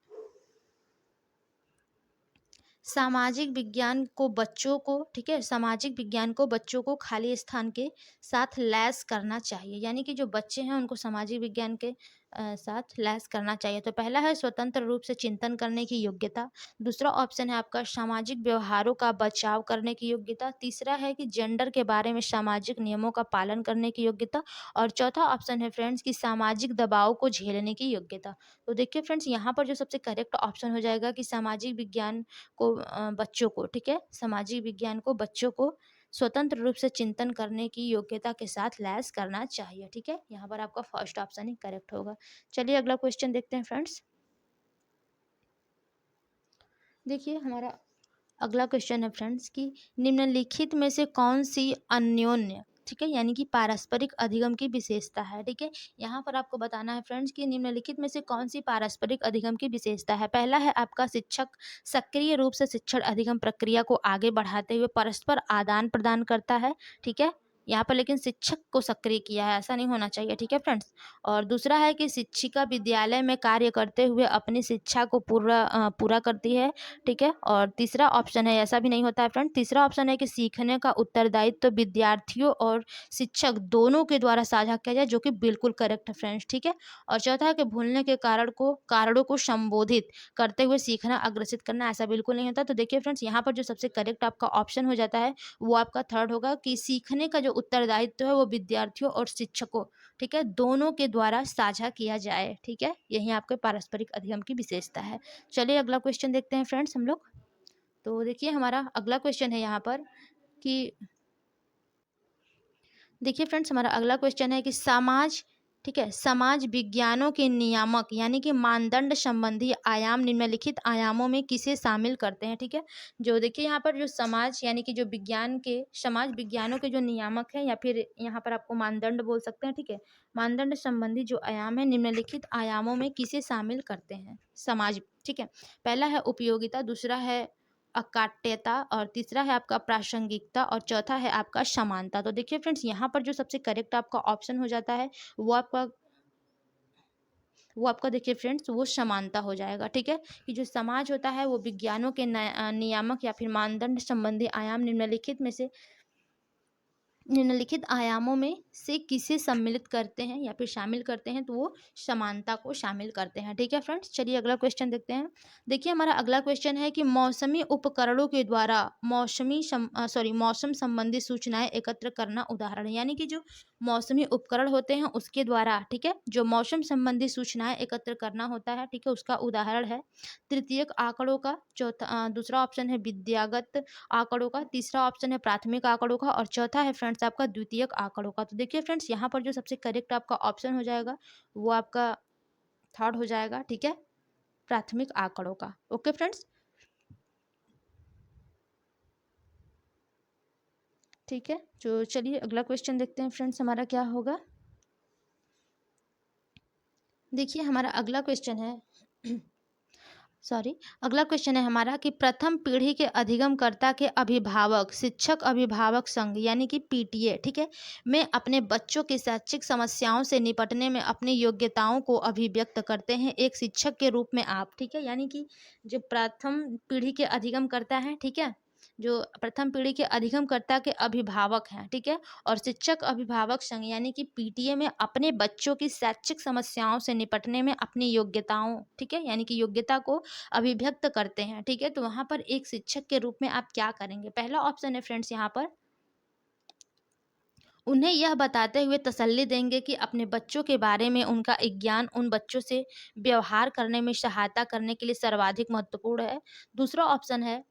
सामाजिक विज्ञान को बच्चों को, ठीक है, सामाजिक विज्ञान को बच्चों को खाली स्थान के साथ लैस करना चाहिए, यानी कि जो बच्चे हैं उनको सामाजिक विज्ञान के साथ लैस करना चाहिए। तो पहला है स्वतंत्र रूप से चिंतन करने की योग्यता, दूसरा ऑप्शन है आपका सामाजिक व्यवहारों का बचाव करने की योग्यता, तीसरा है कि जेंडर के बारे में सामाजिक नियमों का पालन करने की योग्यता, और चौथा ऑप्शन है फ्रेंड्स कि सामाजिक दबाव को झेलने की योग्यता। तो देखिए फ्रेंड्स, यहाँ पर जो सबसे करेक्ट ऑप्शन हो जाएगा कि सामाजिक विज्ञान को बच्चों को, ठीक है, सामाजिक विज्ञान को बच्चों को स्वतंत्र रूप से चिंतन करने की योग्यता के साथ लैस करना चाहिए, ठीक है? यहाँ पर आपका फर्स्ट ऑप्शन ही करेक्ट होगा। चलिए अगला क्वेश्चन देखते हैं फ्रेंड्स। देखिए हमारा अगला क्वेश्चन है फ्रेंड्स कि निम्नलिखित में से कौन सी अन्योन्य, ठीक है, यानी कि पारस्परिक अधिगम की विशेषता है, ठीक है? यहाँ पर आपको बताना है फ्रेंड्स कि निम्नलिखित में से कौन सी पारस्परिक अधिगम की विशेषता है। पहला है आपका शिक्षक सक्रिय रूप से शिक्षण अधिगम प्रक्रिया को आगे बढ़ाते हुए परस्पर आदान प्रदान करता है, ठीक है? यहाँ पर लेकिन शिक्षक को सक्रिय किया है, ऐसा नहीं होना चाहिए, ठीक है फ्रेंड्स। और दूसरा है कि शिक्षिका विद्यालय में कार्य करते हुए अपनी शिक्षा को पूरा करती है, ठीक है। और तीसरा ऑप्शन है, ऐसा भी नहीं होता है फ्रेंड, तीसरा ऑप्शन है कि सीखने का उत्तरदायित्व तो विद्यार्थियों और शिक्षक दोनों के द्वारा साझा किया जाए, जो कि बिल्कुल करेक्ट है फ्रेंड्स, ठीक है। और चौथा है कि भूलने के कारणों को संबोधित करते हुए सीखना अग्रसित करना, ऐसा बिल्कुल नहीं होता। तो देखिए फ्रेंड्स, यहाँ पर जो सबसे करेक्ट आपका ऑप्शन हो जाता है वो आपका थर्ड होगा कि सीखने का जो उत्तरदायित्व है वो विद्यार्थियों और शिक्षकों, ठीक है, दोनों के द्वारा साझा किया जाए, ठीक है। यही आपके पारस्परिक अधिगम की विशेषता है। चलिए अगला क्वेश्चन देखते हैं फ्रेंड्स हम लोग। तो देखिए हमारा अगला क्वेश्चन है यहाँ पर कि देखिए फ्रेंड्स, हमारा अगला क्वेश्चन है कि समाज, ठीक है, समाज विज्ञानों के नियामक यानी कि मानदंड संबंधी आयाम निम्नलिखित आयामों में किसे शामिल करते हैं, ठीक है। जो देखिए यहाँ पर जो समाज यानी कि जो विज्ञान के समाज विज्ञानों के जो नियामक हैं या फिर यहाँ पर आपको मानदंड बोल सकते हैं, ठीक है, मानदंड संबंधी जो आयाम है निम्नलिखित आयामों में किसे शामिल करते हैं समाज, ठीक है। पहला है उपयोगिता, दूसरा है अकाट्यता, और तीसरा है आपका प्रासंगिकता, और चौथा है आपका समानता। तो देखिए फ्रेंड्स, यहाँ पर जो सबसे करेक्ट आपका ऑप्शन हो जाता है वो आपका देखिए फ्रेंड्स वो समानता हो जाएगा, ठीक है। कि जो समाज होता है वो विज्ञानों के नियामक या फिर मानदंड संबंधी आयाम निम्नलिखित आयामों में से किसे सम्मिलित करते हैं या फिर शामिल करते हैं, तो वो समानता को शामिल करते हैं, ठीक है फ्रेंड्स। चलिए अगला क्वेश्चन देखते हैं। देखिए हमारा अगला क्वेश्चन है कि मौसमी उपकरणों के द्वारा मौसम संबंधी सूचनाएं एकत्र करना उदाहरण है। यानी कि जो मौसमी उपकरण होते हैं उसके द्वारा, ठीक है, जो मौसम संबंधी सूचनाएं एकत्र करना होता है, ठीक है, उसका उदाहरण है तृतीयक आंकड़ों का, दूसरा ऑप्शन है विद्यागत आंकड़ों का, तीसरा ऑप्शन है प्राथमिक आंकड़ों का, और चौथा है फ्रेंड्स आपका द्वितीयक आंकड़ों का। तो देखिए फ्रेंड्स, यहाँ पर जो सबसे करेक्ट आपका ऑप्शन हो जाएगा वो आपका थर्ड हो जाएगा, ठीक है, प्राथमिक आंकड़ों का। ओके फ्रेंड्स, ठीक है। तो चलिए अगला क्वेश्चन देखते हैं फ्रेंड्स, हमारा क्या होगा। देखिए हमारा अगला क्वेश्चन है अगला क्वेश्चन है हमारा कि प्रथम पीढ़ी के अधिगमकर्ता के अभिभावक शिक्षक अभिभावक संघ यानी कि पीटीए, ठीक है, में अपने बच्चों की शैक्षिक समस्याओं से निपटने में अपनी योग्यताओं को अभिव्यक्त करते हैं एक शिक्षक के रूप में आप, ठीक है। यानी कि जो प्रथम पीढ़ी के अधिगमकर्ता हैं, ठीक है, जो प्रथम पीढ़ी के अधिगमकर्ता के अभिभावक हैं, ठीक है, और शिक्षक अभिभावक संघ यानी कि पीटीए में अपने बच्चों की शैक्षिक समस्याओं से निपटने में अपनी योग्यताओं, ठीक है, यानी कि योग्यता को अभिव्यक्त करते हैं, ठीक है। तो वहां पर एक शिक्षक के रूप में आप क्या करेंगे। पहला ऑप्शन है फ्रेंड्स यहाँ पर उन्हें यह बताते हुए तसल्ली देंगे कि अपने बच्चों के बारे में उनका ज्ञान उन बच्चों से व्यवहार करने में सहायता करने के लिए सर्वाधिक महत्वपूर्ण है। दूसरा ऑप्शन है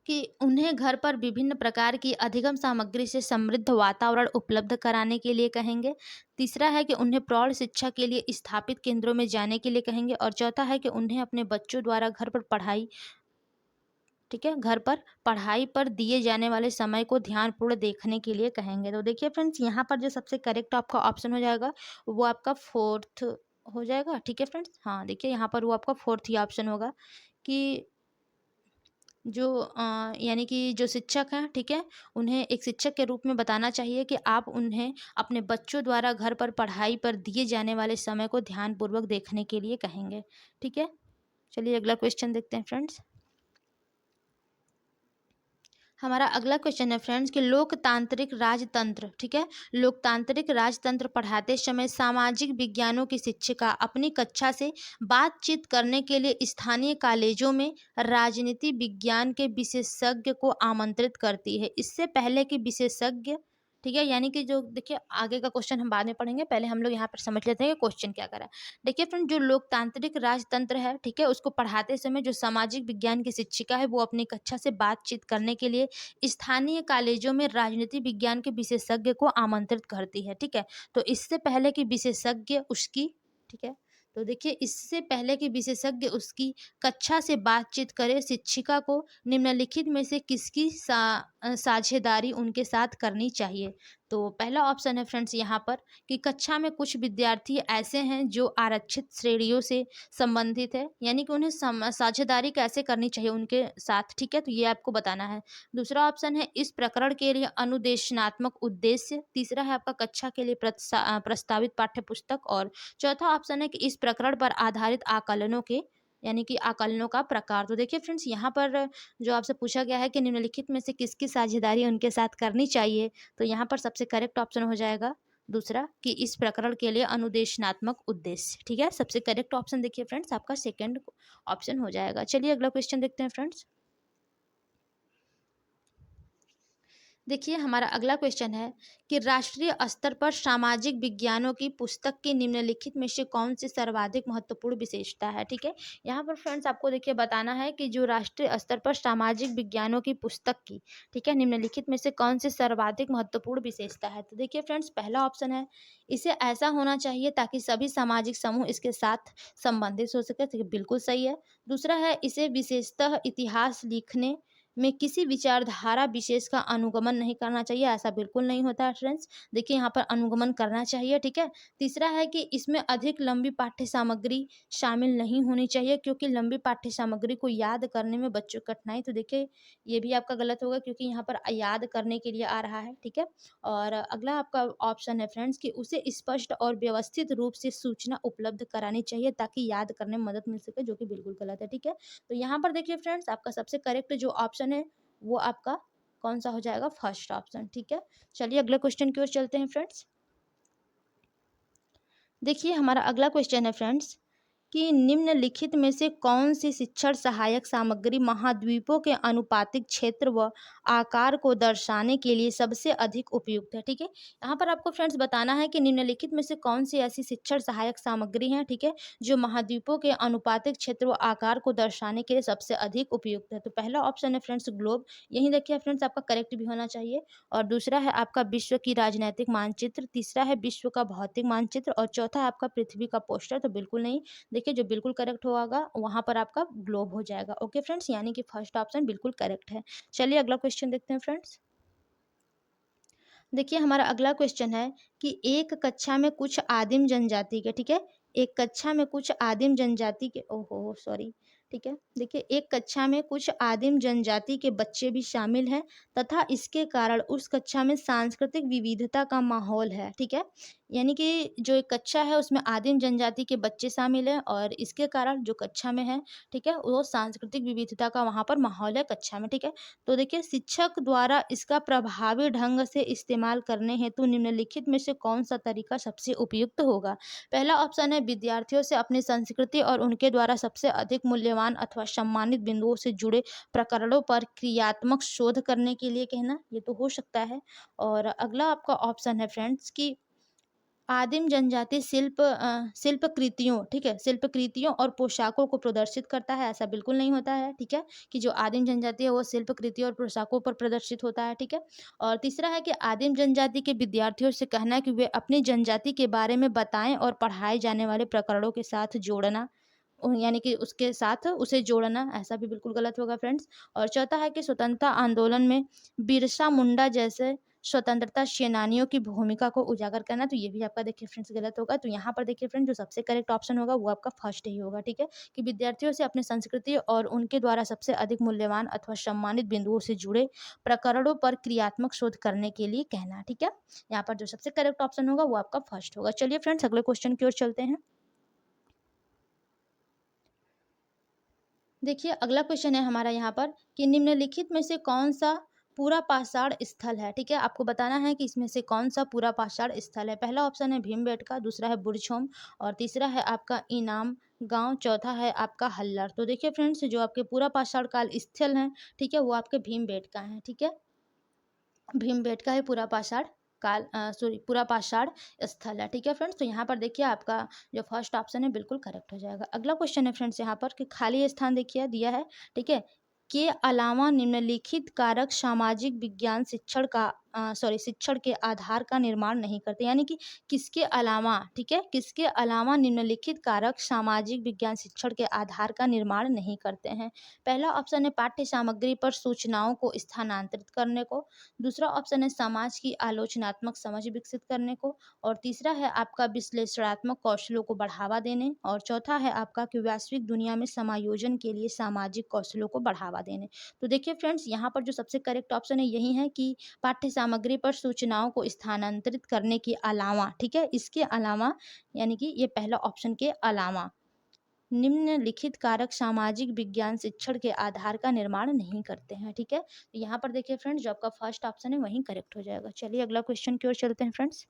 कि उन्हें घर पर विभिन्न प्रकार की अधिगम सामग्री से समृद्ध वातावरण उपलब्ध कराने के लिए कहेंगे। तीसरा है कि उन्हें प्रौढ़ शिक्षा के लिए स्थापित केंद्रों में जाने के लिए कहेंगे, और चौथा है कि उन्हें अपने बच्चों द्वारा घर पर पढ़ाई, ठीक है, घर पर पढ़ाई पर दिए जाने वाले समय को ध्यानपूर्ण देखने के लिए कहेंगे। तो देखिए फ्रेंड्स, यहाँ पर जो सबसे करेक्ट आपका ऑप्शन हो जाएगा वो आपका फोर्थ हो जाएगा, ठीक है फ्रेंड्स। हाँ देखिए यहाँ पर वो आपका फोर्थ ही ऑप्शन होगा कि जो यानी कि जो शिक्षक हैं, ठीक है, उन्हें एक शिक्षक के रूप में बताना चाहिए कि आप उन्हें अपने बच्चों द्वारा घर पर पढ़ाई पर दिए जाने वाले समय को ध्यानपूर्वक देखने के लिए कहेंगे, ठीक है। चलिए अगला क्वेश्चन देखते हैं फ्रेंड्स। हमारा अगला क्वेश्चन है फ्रेंड्स कि लोकतांत्रिक राजतंत्र, ठीक है, लोकतांत्रिक राजतंत्र पढ़ाते समय सामाजिक विज्ञानों की शिक्षिका अपनी कक्षा से बातचीत करने के लिए स्थानीय कॉलेजों में राजनीति विज्ञान के विशेषज्ञ को आमंत्रित करती है। इससे पहले कि विशेषज्ञ, ठीक है, यानी कि जो देखिए आगे का क्वेश्चन हम बाद में पढ़ेंगे, पहले हम लोग यहाँ पर समझ लेते हैं कि क्वेश्चन क्या करा है। देखिए फ्रेंड, जो लोकतांत्रिक राजतंत्र है, ठीक है, उसको पढ़ाते समय जो सामाजिक विज्ञान की शिक्षिका है वो अपनी कक्षा से बातचीत करने के लिए स्थानीय कॉलेजों में राजनीति विज्ञान के विशेषज्ञ को आमंत्रित करती है, ठीक है। तो इससे पहले कि विशेषज्ञ उसकी, ठीक है, तो देखिए इससे पहले कि विशेषज्ञ उसकी कक्षा से बातचीत करे, शिक्षिका को निम्नलिखित में से किसकी साझेदारी उनके साथ करनी चाहिए। तो पहला ऑप्शन है फ्रेंड्स यहाँ पर कि कक्षा में कुछ विद्यार्थी ऐसे हैं जो आरक्षित श्रेणियों से संबंधित है, यानी कि उन्हें साझेदारी कैसे करनी चाहिए उनके साथ, ठीक है, तो ये आपको बताना है। दूसरा ऑप्शन है इस प्रकरण के लिए अनुदेशनात्मक उद्देश्य। तीसरा है आपका कक्षा के लिए प्रस्तावित पाठ्य पुस्तक। और चौथा ऑप्शन है कि इस प्रकरण पर आधारित आकलनों के, यानी कि आकलनों का प्रकार। तो देखिए फ्रेंड्स, यहाँ पर जो आपसे पूछा गया है कि निम्नलिखित में से किसकी साझेदारी उनके साथ करनी चाहिए, तो यहाँ पर सबसे करेक्ट ऑप्शन हो जाएगा दूसरा, कि इस प्रकरण के लिए अनुदेशनात्मक उद्देश्य। ठीक है, सबसे करेक्ट ऑप्शन देखिए फ्रेंड्स आपका सेकंड ऑप्शन हो जाएगा। चलिए अगला क्वेश्चन देखते हैं फ्रेंड्स। देखिए हमारा अगला क्वेश्चन है कि राष्ट्रीय स्तर पर सामाजिक विज्ञानों की पुस्तक की निम्नलिखित में से कौन सी सर्वाधिक महत्वपूर्ण विशेषता है। ठीक है, यहाँ पर फ्रेंड्स आपको देखिए बताना है कि जो राष्ट्रीय स्तर पर सामाजिक विज्ञानों की पुस्तक की, ठीक है, निम्नलिखित में से कौन सी सर्वाधिक महत्वपूर्ण विशेषता है। तो देखिए फ्रेंड्स, पहला ऑप्शन है इसे ऐसा होना चाहिए ताकि सभी सामाजिक समूह इसके साथ संबंधित हो सके, तो बिल्कुल सही है। दूसरा है इसे विशेषतः इतिहास लिखने में किसी विचारधारा विशेष का अनुगमन नहीं करना चाहिए, ऐसा बिल्कुल नहीं होता है फ्रेंड्स। देखिए यहाँ पर अनुगमन करना चाहिए, ठीक है। तीसरा है कि इसमें अधिक लंबी पाठ्य सामग्री शामिल नहीं होनी चाहिए, क्योंकि लंबी पाठ्य सामग्री को याद करने में बच्चों को कठिनाई, तो देखिए ये भी आपका गलत होगा, क्योंकि यहाँ पर याद करने के लिए आ रहा है, ठीक है। और अगला आपका ऑप्शन है फ्रेंड्स कि उसे स्पष्ट और व्यवस्थित रूप से सूचना उपलब्ध करानी चाहिए ताकि याद करने में मदद मिल सके, जो कि बिल्कुल गलत है, ठीक है। तो यहाँ पर देखिए फ्रेंड्स, आपका सबसे करेक्ट जो ऑप्शन है वो आपका कौन सा हो जाएगा, फर्स्ट ऑप्शन, ठीक है। चलिए अगले क्वेश्चन की ओर चलते हैं फ्रेंड्स। देखिए हमारा अगला क्वेश्चन है फ्रेंड्स कि निम्नलिखित में से कौन सी शिक्षण सहायक सामग्री महाद्वीपों के अनुपातिक क्षेत्र व आकार को दर्शाने के लिए सबसे अधिक उपयुक्त है। ठीक है, यहाँ पर आपको फ्रेंड्स बताना है कि निम्नलिखित में से कौन सी ऐसी शिक्षण सहायक सामग्री है, ठीक है, जो महाद्वीपों के अनुपातिक क्षेत्र व आकार को दर्शाने के लिए सबसे अधिक उपयुक्त है। तो पहला ऑप्शन है फ्रेंड्स ग्लोब, यही देखिए फ्रेंड्स आपका करेक्ट भी होना चाहिए। और दूसरा है आपका विश्व की राजनैतिक मानचित्र, तीसरा है विश्व का भौतिक मानचित्र, और चौथा है आपका पृथ्वी का पोस्टर। तो बिल्कुल नहीं, देखिए जो बिल्कुल करेक्ट होगा वहां पर आपका ग्लोब हो जाएगा। ओके फ्रेंड्स, यानी कि फर्स्ट ऑप्शन बिल्कुल करेक्ट है। चलिए अगला क्वेश्चन देखते हैं फ्रेंड्स। देखिए हमारा अगला क्वेश्चन है कि एक कक्षा में कुछ आदिम जनजाति के, ठीक है, एक कक्षा में कुछ आदिम जनजाति के, ओहो सॉरी, ठीक है, देखिए एक कक्षा में कुछ आदिम जनजाति के बच्चे भी शामिल हैं तथा इसके कारण उस कक्षा में सांस्कृतिक विविधता का माहौल है। ठीक है, यानी कि जो एक कक्षा है उसमें आदिम जनजाति के बच्चे शामिल हैं और इसके कारण जो कक्षा में है, ठीक है, वो सांस्कृतिक विविधता का वहाँ पर माहौल है कक्षा में। ठीक है, तो देखिए शिक्षक द्वारा इसका प्रभावी ढंग से इस्तेमाल करने हेतु निम्नलिखित में से कौन सा तरीका सबसे उपयुक्त होगा। पहला ऑप्शन है विद्यार्थियों से अपनी संस्कृति और उनके द्वारा सबसे अधिक मूल्यवान अथवा सम्मानित बिंदुओं से जुड़े प्रकरणों पर क्रियात्मक शोध करने के लिए कहना, ये तो हो सकता है। और अगला आपका ऑप्शन है फ्रेंड्स कि आदिम जनजाति शिल्प कृतियों, ठीक है, शिल्प कृतियों और पोशाकों को प्रदर्शित करता है, ऐसा बिल्कुल नहीं होता है, ठीक है, कि जो आदिम जनजाति है वो शिल्प कृतियों और पोशाकों पर प्रदर्शित होता है, ठीक है। और तीसरा है कि आदिम जनजाति के विद्यार्थियों से कहना है कि वे अपनी जनजाति के बारे में बताएं और पढ़ाए जाने वाले प्रकरणों के साथ जोड़ना, यानी कि उसके साथ उसे जोड़ना, ऐसा भी बिल्कुल गलत होगा फ्रेंड्स। और चौथा है कि स्वतंत्रता आंदोलन में बिरसा मुंडा जैसे स्वतंत्रता सेनानियों की भूमिका को उजागर करना, तो ये भी आपका देखिए फ्रेंड्स गलत होगा। तो यहाँ पर देखिए फ्रेंड्स जो सबसे करेक्ट ऑप्शन होगा वो आपका फर्स्ट ही होगा, ठीक है, कि विद्यार्थियों से अपनी संस्कृति और उनके द्वारा सबसे अधिक मूल्यवान अथवा सम्मानित बिंदुओं से जुड़े प्रकरणों पर क्रियात्मक शोध करने के लिए कहना, ठीक है। यहाँ पर जो सबसे करेक्ट ऑप्शन होगा वो आपका फर्स्ट होगा। चलिए फ्रेंड्स अगले क्वेश्चन की ओर चलते हैं। देखिए अगला क्वेश्चन है हमारा यहाँ पर कि निम्नलिखित में से कौन सा पूरा पाषाण स्थल है। ठीक है, आपको बताना है कि इसमें से कौन सा पूरा पाषाण स्थल है। पहला ऑप्शन है भीमबेटका, दूसरा है बुरछोम, और तीसरा है आपका इनाम गांव, चौथा है आपका हल्लर। तो देखिए फ्रेंड्स जो आपके पूरा पाषाण काल स्थल है, ठीक है, वो आपके भीमबेटका है, ठीक है, भीमबेटका है पूरा पाषाण काल, सॉरी पूरा पाषाण स्थल है, ठीक है फ्रेंड्स। तो यहाँ पर देखिए आपका जो फर्स्ट ऑप्शन है बिल्कुल करेक्ट हो जाएगा। अगला क्वेश्चन है फ्रेंड्स यहाँ पर कि खाली स्थान देखिए दिया है, ठीक है, के अलावा निम्नलिखित कारक सामाजिक विज्ञान शिक्षण का शिक्षण के आधार का निर्माण नहीं करते, यानी कि किसके अलावा, ठीक है, किसके अलावा निम्नलिखित कारक सामाजिक विज्ञान शिक्षण के आधार का निर्माण नहीं करते हैं। पहला ऑप्शन है पाठ्य सामग्री पर सूचनाओं को स्थानांतरित करने को, दूसरा ऑप्शन है समाज की आलोचनात्मक समझ विकसित करने को, और तीसरा है आपका विश्लेषणात्मक कौशलों को बढ़ावा देने, और चौथा है आपका कि वैश्विक दुनिया में समायोजन के लिए सामाजिक कौशलों को बढ़ावा देने। तो देखिए फ्रेंड्स, यहाँ पर जो सबसे करेक्ट ऑप्शन है यही है कि पाठ्य सामग्री पर सूचनाओं को स्थानांतरित करने के अलावा, ठीक है, इसके अलावा, यानी कि ये पहला ऑप्शन के अलावा निम्नलिखित कारक सामाजिक विज्ञान शिक्षण के आधार का निर्माण नहीं करते हैं, ठीक है। तो यहाँ पर देखिए फ्रेंड्स, जो आपका फर्स्ट ऑप्शन है वही करेक्ट हो जाएगा। चलिए अगला क्वेश्चन की ओर चलते हैं फ्रेंड्स।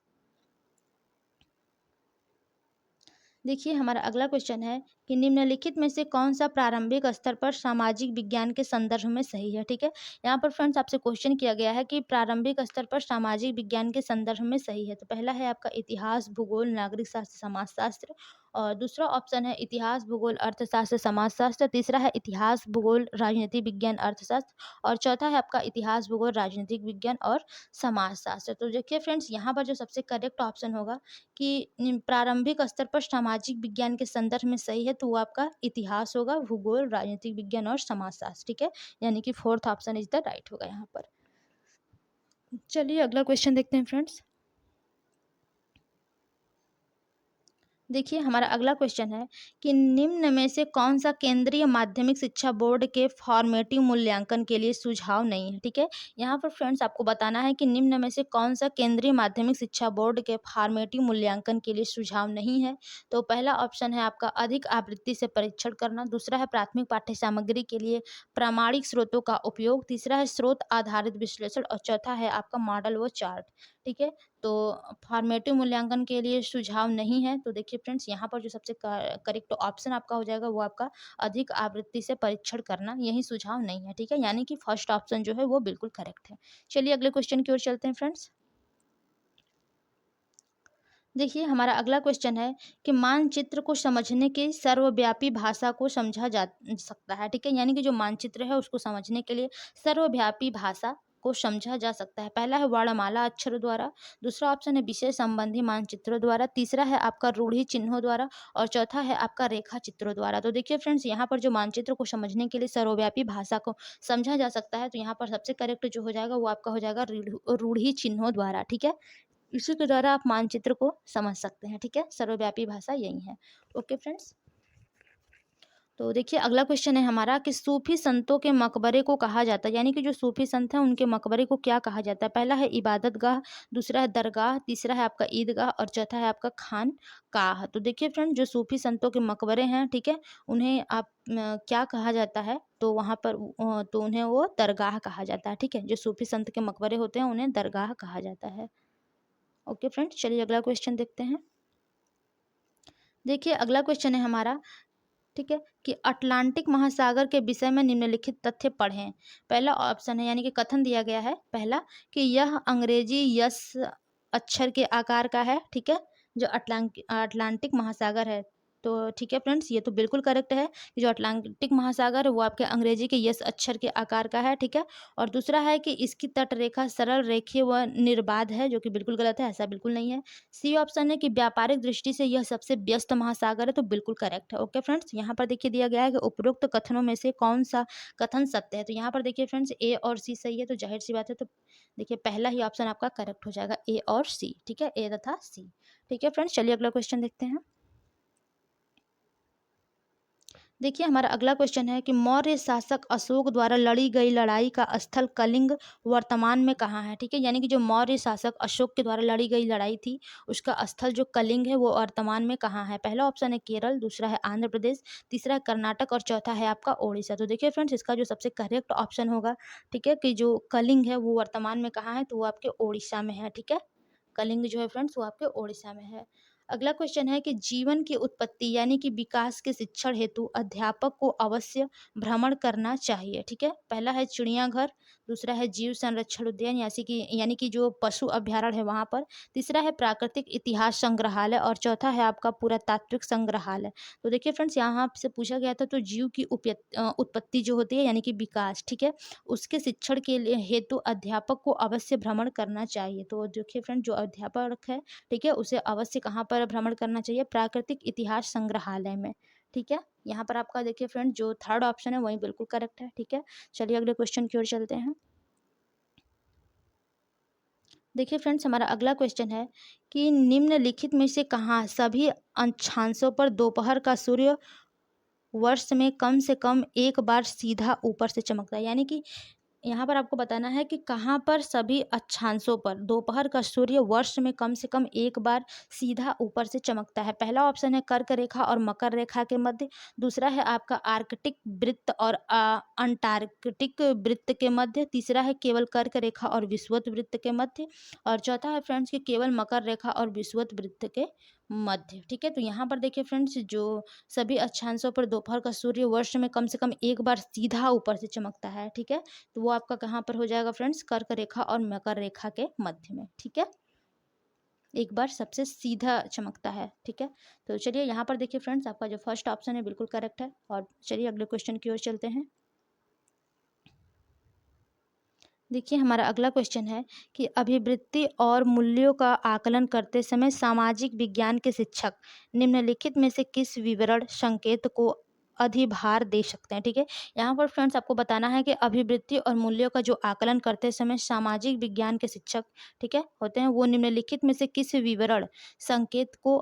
देखिए हमारा अगला क्वेश्चन है कि निम्नलिखित में से कौन सा प्रारंभिक स्तर पर सामाजिक विज्ञान के संदर्भ में सही है, ठीक है। यहाँ पर फ्रेंड्स आपसे क्वेश्चन किया गया है कि प्रारंभिक स्तर पर सामाजिक विज्ञान के संदर्भ में सही है। तो पहला है आपका इतिहास, भूगोल, नागरिक शास्त्र, समाजशास्त्र, और दूसरा ऑप्शन है इतिहास, भूगोल, अर्थशास्त्र, समाजशास्त्र, तीसरा है इतिहास, भूगोल, राजनीति विज्ञान, अर्थशास्त्र, और चौथा है आपका इतिहास, भूगोल, राजनीतिक विज्ञान और समाजशास्त्र। तो देखिए फ्रेंड्स, यहाँ पर जो सबसे करेक्ट ऑप्शन होगा कि प्रारंभिक स्तर पर सामाजिक विज्ञान के संदर्भ में सही है, तो वो आपका इतिहास होगा, भूगोल, राजनीतिक विज्ञान और समाजशास्त्र, ठीक है। यानी कि fourth option is the right होगा यहाँ पर। चलिए अगला क्वेश्चन देखते हैं फ्रेंड्स। देखिए हमारा अगला क्वेश्चन है कि निम्न में से कौन सा केंद्रीय माध्यमिक शिक्षा बोर्ड के फॉर्मेटिव मूल्यांकन के लिए सुझाव नहीं है, ठीक है। यहाँ पर फ्रेंड्स आपको बताना है कि निम्न में से कौन सा केंद्रीय माध्यमिक शिक्षा बोर्ड के फॉर्मेटिव मूल्यांकन के लिए सुझाव नहीं है। तो पहला ऑप्शन है आपका अधिक आवृत्ति से परीक्षण करना, दूसरा है प्राथमिक पाठ्य सामग्री के लिए प्रामाणिक स्रोतों का उपयोग, तीसरा है स्रोत आधारित विश्लेषण, और चौथा है आपका मॉडल व चार्ट, ठीक है। तो फॉर्मेटिव मूल्यांकन के लिए सुझाव नहीं है। तो देखिए फ्रेंड्स, यहाँ पर जो सबसे करेक्ट ऑप्शन आपका हो जाएगा वो आपका अधिक आवृत्ति से परीक्षण करना, यही सुझाव नहीं है, ठीक है। यानी कि फर्स्ट ऑप्शन जो है वो बिल्कुल करेक्ट है। चलिए अगले क्वेश्चन की ओर चलते हैं फ्रेंड्स। देखिए हमारा अगला क्वेश्चन है कि मानचित्र को समझने की सर्वव्यापी भाषा को समझा जा सकता है, ठीक है। यानी कि जो मानचित्र है उसको समझने के लिए सर्वव्यापी भाषा को समझा जा सकता है। पहला है वर्णमाला अक्षर द्वारा, दूसरा ऑप्शन है विषय संबंधी मानचित्रों द्वारा, तीसरा है आपका रूढ़ि चिन्हों द्वारा, और चौथा है आपका रेखा चित्रों द्वारा। तो देखिए फ्रेंड्स, यहाँ पर जो मानचित्र को समझने के लिए सर्वव्यापी भाषा को समझा जा सकता है, तो यहाँ पर सबसे करेक्ट जो हो जाएगा वो आपका हो जाएगा रूढ़ि चिन्हों द्वारा, ठीक है। इसी के द्वारा आप मानचित्र को समझ सकते हैं, ठीक है। सर्वव्यापी भाषा यही है। ओके फ्रेंड्स, तो देखिए अगला क्वेश्चन है हमारा कि सूफी संतों के मकबरे को कहा जाता है, यानी कि जो सूफी संत हैं उनके मकबरे को क्या कहा जाता है। पहला है इबादत गाह, दूसरा है दरगाह, तीसरा है आपका ईदगाह, और चौथा है आपका खानकाह। तो देखिए फ्रेंड, जो सूफी संतों के मकबरे हैं, ठीक है, उन्हें आप क्या कहा जाता है, तो वहाँ पर तो उन्हें वो दरगाह कहा जाता है, ठीक है। जो सूफी संत के मकबरे होते हैं उन्हें दरगाह कहा जाता है। ओके फ्रेंड्स, चलिए अगला क्वेश्चन देखते हैं। देखिए अगला क्वेश्चन है हमारा, ठीक है, कि अटलांटिक महासागर के विषय में निम्नलिखित तथ्य पढ़ें। पहला ऑप्शन है, यानी कि कथन दिया गया है पहला, कि यह अंग्रेजी यस अक्षर के आकार का है, ठीक है। जो अटलांटिक महासागर है, तो ठीक है फ्रेंड्स, ये तो बिल्कुल करेक्ट है कि जो अटलांटिक महासागर है वो आपके अंग्रेजी के यस अक्षर के आकार का है, ठीक है। और दूसरा है कि इसकी तट रेखा सरल रेखीय व निर्बाध है, जो कि बिल्कुल गलत है, ऐसा बिल्कुल नहीं है। सी ऑप्शन है कि व्यापारिक दृष्टि से यह सबसे व्यस्त महासागर है, तो बिल्कुल करेक्ट है। ओके फ्रेंड्स, यहाँ पर देखिए दिया गया है कि उपरोक्त कथनों में से कौन सा कथन सत्य है। तो यहाँ पर देखिए फ्रेंड्स, ए और सी सही है, तो जाहिर सी बात है, तो देखिए पहला ही ऑप्शन आपका करेक्ट हो जाएगा, ए और सी, ठीक है, ए तथा सी, ठीक है फ्रेंड्स। चलिए अगला क्वेश्चन देखते हैं। देखिए हमारा अगला क्वेश्चन है कि मौर्य शासक अशोक द्वारा लड़ी गई लड़ाई का स्थल कलिंग वर्तमान में कहाँ है, ठीक है। यानी कि जो मौर्य शासक अशोक के द्वारा लड़ी गई लड़ाई थी उसका स्थल जो कलिंग है वो वर्तमान में कहाँ है। पहला ऑप्शन है केरल, दूसरा है आंध्र प्रदेश, तीसरा है कर्नाटक, और चौथा है आपका ओडिशा। तो देखिए फ्रेंड्स, इसका जो सबसे करेक्ट ऑप्शन होगा, ठीक है, कि जो कलिंग है वो वर्तमान में कहाँ है, तो वो आपके ओडिशा में है, ठीक है। कलिंग जो है फ्रेंड्स वो आपके ओडिशा में है। अगला क्वेश्चन है कि जीवन की उत्पत्ति यानी कि विकास के शिक्षण हेतु अध्यापक को अवश्य भ्रमण करना चाहिए। ठीक है, पहला है चिड़ियाघर, दूसरा है जीव संरक्षण उद्यान यानी कि जो पशु अभ्यारण्य है वहाँ पर, तीसरा है प्राकृतिक इतिहास संग्रहालय और चौथा है आपका पुरातात्विक संग्रहालय। तो देखिए फ्रेंड्स, यहाँ आपसे पूछा गया था तो जीव की उत्पत्ति जो होती है यानी कि विकास, ठीक है, उसके शिक्षण के लिए हेतु अध्यापक को अवश्य भ्रमण करना चाहिए। तो देखिए फ्रेंड, जो अध्यापक है, ठीक है, उसे अवश्य कहाँ पर भ्रमण करना चाहिए? प्राकृतिक इतिहास संग्रहालय में। ठीक है, यहाँ पर आपका देखिए फ्रेंड, जो थर्ड ऑप्शन है वही बिल्कुल करेक्ट है। ठीक है, चलिए अगले क्वेश्चन की ओर चलते हैं। देखिए फ्रेंड्स, हमारा अगला क्वेश्चन है कि निम्नलिखित में से कहाँ सभी अक्षांशों पर दोपहर का सूर्य वर्ष में कम से कम एक बार सीधा ऊपर से चमकता है? यानी कि यहाँ पर आपको बताना है कि कहाँ पर सभी अक्षांशों पर दोपहर का सूर्य वर्ष में कम से कम एक बार सीधा ऊपर से चमकता है। पहला ऑप्शन है कर्क रेखा और मकर रेखा के मध्य, दूसरा है आपका आर्कटिक वृत्त और अंटार्कटिक वृत्त के मध्य, तीसरा है केवल कर्क रेखा और विषुवत वृत्त के मध्य, और चौथा है फ्रेंड्स कि केवल मकर रेखा और विषुवत वृत्त के मध्य। ठीक है, तो यहाँ पर देखिए फ्रेंड्स, जो सभी अक्षांशों पर दोपहर का सूर्य वर्ष में कम से कम एक बार सीधा ऊपर से चमकता है। ठीक है, तो वो आपका कहाँ पर हो जाएगा फ्रेंड्स? कर्क रेखा और मकर रेखा के मध्य में। ठीक है, एक बार सबसे सीधा चमकता है। ठीक है, तो चलिए यहाँ पर देखिए फ्रेंड्स, आपका जो फर्स्ट ऑप्शन है बिल्कुल करेक्ट है। और चलिए अगले क्वेश्चन की ओर चलते हैं। देखिए हमारा अगला क्वेश्चन है कि अभिवृत्ति और मूल्यों का आकलन करते समय सामाजिक विज्ञान के शिक्षक निम्नलिखित में से किस विवरण संकेत को अधिभार दे सकते हैं? ठीक है, यहाँ पर फ्रेंड्स आपको बताना है कि अभिवृत्ति और मूल्यों का जो आकलन करते समय सामाजिक विज्ञान के शिक्षक, ठीक है, होते हैं, वो निम्नलिखित में से किस विवरण संकेत को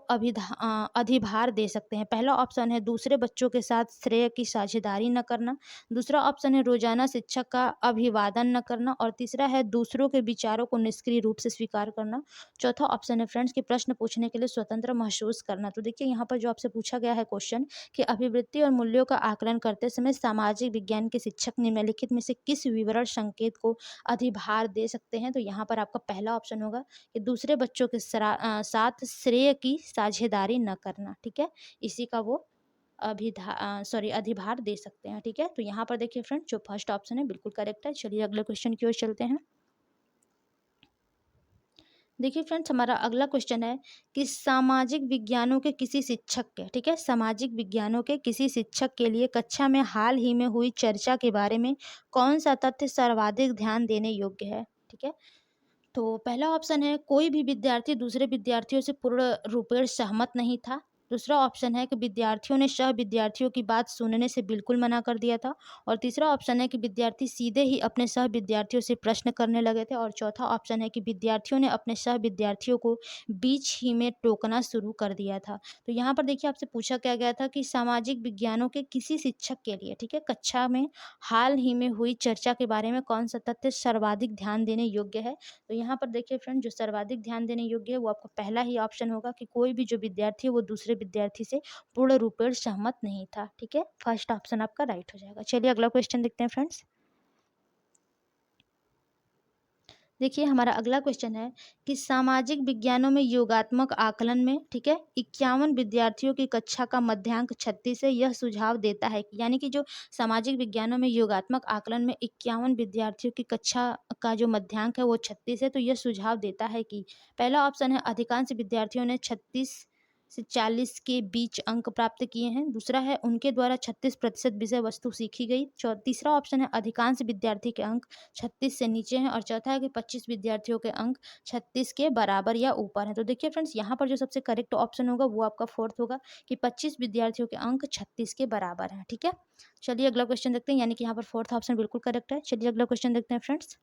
अधिभार दे सकते हैं? पहला ऑप्शन है दूसरे बच्चों के साथ श्रेय की साझेदारी न करना, दूसरा ऑप्शन है रोजाना शिक्षक का अभिवादन न करना, और तीसरा है दूसरों के विचारों को निष्क्रिय रूप से स्वीकार करना, चौथा ऑप्शन है फ्रेंड्स कि प्रश्न पूछने के लिए स्वतंत्र महसूस करना। तो देखिए यहाँ पर जो आपसे पूछा गया है क्वेश्चन कि अभिवृत्ति और मूल्यों का आकलन करते समय सामाजिक विज्ञान के शिक्षक निम्नलिखित में से किस विवरण संकेत को अधिभार दे सकते हैं? तो यहाँ पर आपका पहला ऑप्शन होगा कि दूसरे बच्चों के साथ श्रेय की साझेदारी न करना। ठीक है, इसी का वो अधिभार दे सकते हैं। ठीक है, तो यहाँ पर देखिए फ्रेंड, जो फर्स्ट ऑप्शन है बिल्कुल करेक्ट है। चलिए अगले क्वेश्चन की ओर चलते हैं। देखिए फ्रेंड्स, हमारा अगला क्वेश्चन है कि सामाजिक विज्ञानों के किसी शिक्षक के, ठीक है, सामाजिक विज्ञानों के किसी शिक्षक के लिए कक्षा में हाल ही में हुई चर्चा के बारे में कौन सा तथ्य सर्वाधिक ध्यान देने योग्य है? ठीक है, तो पहला ऑप्शन है कोई भी विद्यार्थी दूसरे विद्यार्थियों से पूर्ण रूपेण सहमत नहीं था, दूसरा ऑप्शन है कि विद्यार्थियों ने सह विद्यार्थियों की बात सुनने से बिल्कुल मना कर दिया था, और तीसरा ऑप्शन है कि विद्यार्थी सीधे ही अपने सह विद्यार्थियों से प्रश्न करने लगे थे, और चौथा ऑप्शन है कि विद्यार्थियों ने अपने सह विद्यार्थियों को बीच ही में टोकना शुरू कर दिया था। तो यहाँ पर देखिए आपसे पूछा क्या गया था कि सामाजिक विज्ञानों के किसी शिक्षक के लिए, ठीक है, कक्षा में हाल ही में हुई चर्चा के बारे में कौन सा तथ्य सर्वाधिक ध्यान देने योग्य है? तो यहाँ पर देखिए फ्रेंड, जो सर्वाधिक ध्यान देने योग्य है वो आपका पहला ही ऑप्शन होगा कि कोई भी जो विद्यार्थी है वो दूसरे विद्यार्थी से पूर्ण रूपेण सहमत नहीं था। ठीक है, फर्स्ट ऑप्शन आपका राइट हो जाएगा। चलिए अगला क्वेश्चन देखते हैं फ्रेंड्स। देखिए हमारा अगला क्वेश्चन है कि सामाजिक विज्ञानों में योगात्मक आकलन में, ठीक है, 51 विद्यार्थियों की कक्षा का मध्यांक 36 है, यह सुझाव देता है कि, यानी कि जो सामाजिक विज्ञानों में योगात्मक आकलन में 51 विद्यार्थियों की कक्षा का जो मध्यांक है वो 36 है, तो यह सुझाव देता है कि पहला ऑप्शन है अधिकांश विद्यार्थियों ने 36 से 40 के बीच अंक प्राप्त किए हैं, दूसरा है उनके द्वारा 36% विषय वस्तु सीखी गई, तीसरा ऑप्शन है अधिकांश विद्यार्थी के अंक 36 से नीचे हैं, और चौथा है कि 25 विद्यार्थियों के अंक 36 के बराबर या ऊपर हैं। तो देखिए फ्रेंड्स, यहाँ पर जो सबसे करेक्ट ऑप्शन होगा वो आपका फोर्थ होगा कि 25 विद्यार्थियों के अंक 36 के बराबर हैं। ठीक है, चलिए अगला क्वेश्चन देखते हैं, यानी कि यहाँ पर फोर्थ ऑप्शन बिल्कुल करेक्ट है। चलिए अगला क्वेश्चन देखते हैं फ्रेंड्स।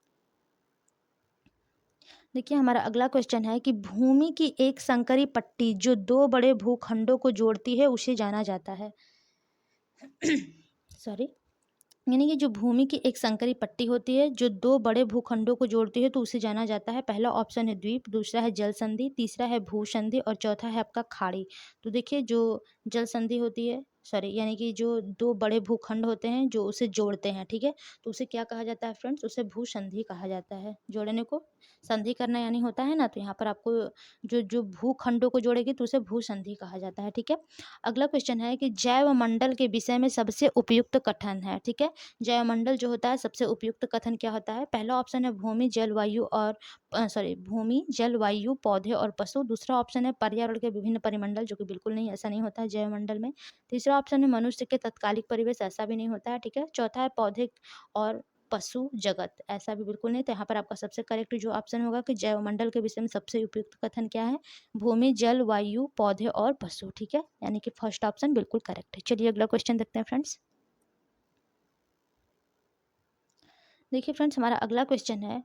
देखिए हमारा अगला क्वेश्चन है कि भूमि की एक संकरी पट्टी जो दो बड़े भूखंडों को जोड़ती है उसे जाना जाता है सॉरी, यानी कि जो भूमि की एक संकरी पट्टी होती है जो दो बड़े भूखंडों को जोड़ती है तो उसे जाना जाता है, पहला ऑप्शन है द्वीप, दूसरा है जल संधि, तीसरा है भूसंधि, और चौथा है आपका खाड़ी। तो देखिए जो जल संधि होती है, सॉरी यानी कि जो 2 बड़े भूखंड होते हैं जो उसे जोड़ते हैं, ठीक है? तो उसे क्या कहा जाता है फ्रेंड्स? उसे भूसंधि कहा जाता है। जोड़ने को संधि करना यानी होता है ना, तो यहाँ पर आपको जो जो भूखंडों को जोड़ेगी तो उसे भूसंधि कहा जाता है, ठीक है? अगला क्वेश्चन है कि जैवमंडल के विषय में सबसे उपयुक्त कथन है, ठीक है? जैवमंडल जो होता है सबसे उपयुक्त कथन क्या होता है? पहला ऑप्शन है भूमि, जलवायु और भूमि, जलवायु, पौधे और पशु। दूसरा ऑप्शन है पर्यावरण के विभिन्न परिमंडल, जो कि बिल्कुल नहीं, ऐसा नहीं होता है जैवमंडल में। तीसरा ऑप्शन है मनुष्य के तत्कालिक परिवेश, ऐसा भी नहीं होता है, ठीक है? चौथा है पौधे और पशु जगत, ऐसा भी बिल्कुल नहीं। तो यहाँ पर आपका सबसे करेक्ट जो ऑप्शन होगा कि जैवमंडल के विषय में सबसे उपयुक्त कथन क्या है? भूमि, जल, वायु, पौधे और पशु, ठीक है? यानी कि फर्स्ट ऑप्शन बिल्कुल करेक्ट है। चलिए अगला क्वेश्चन देखते हैं फ्रेंड्स। देखिए फ्रेंड्स, हमारा अगला क्वेश्चन है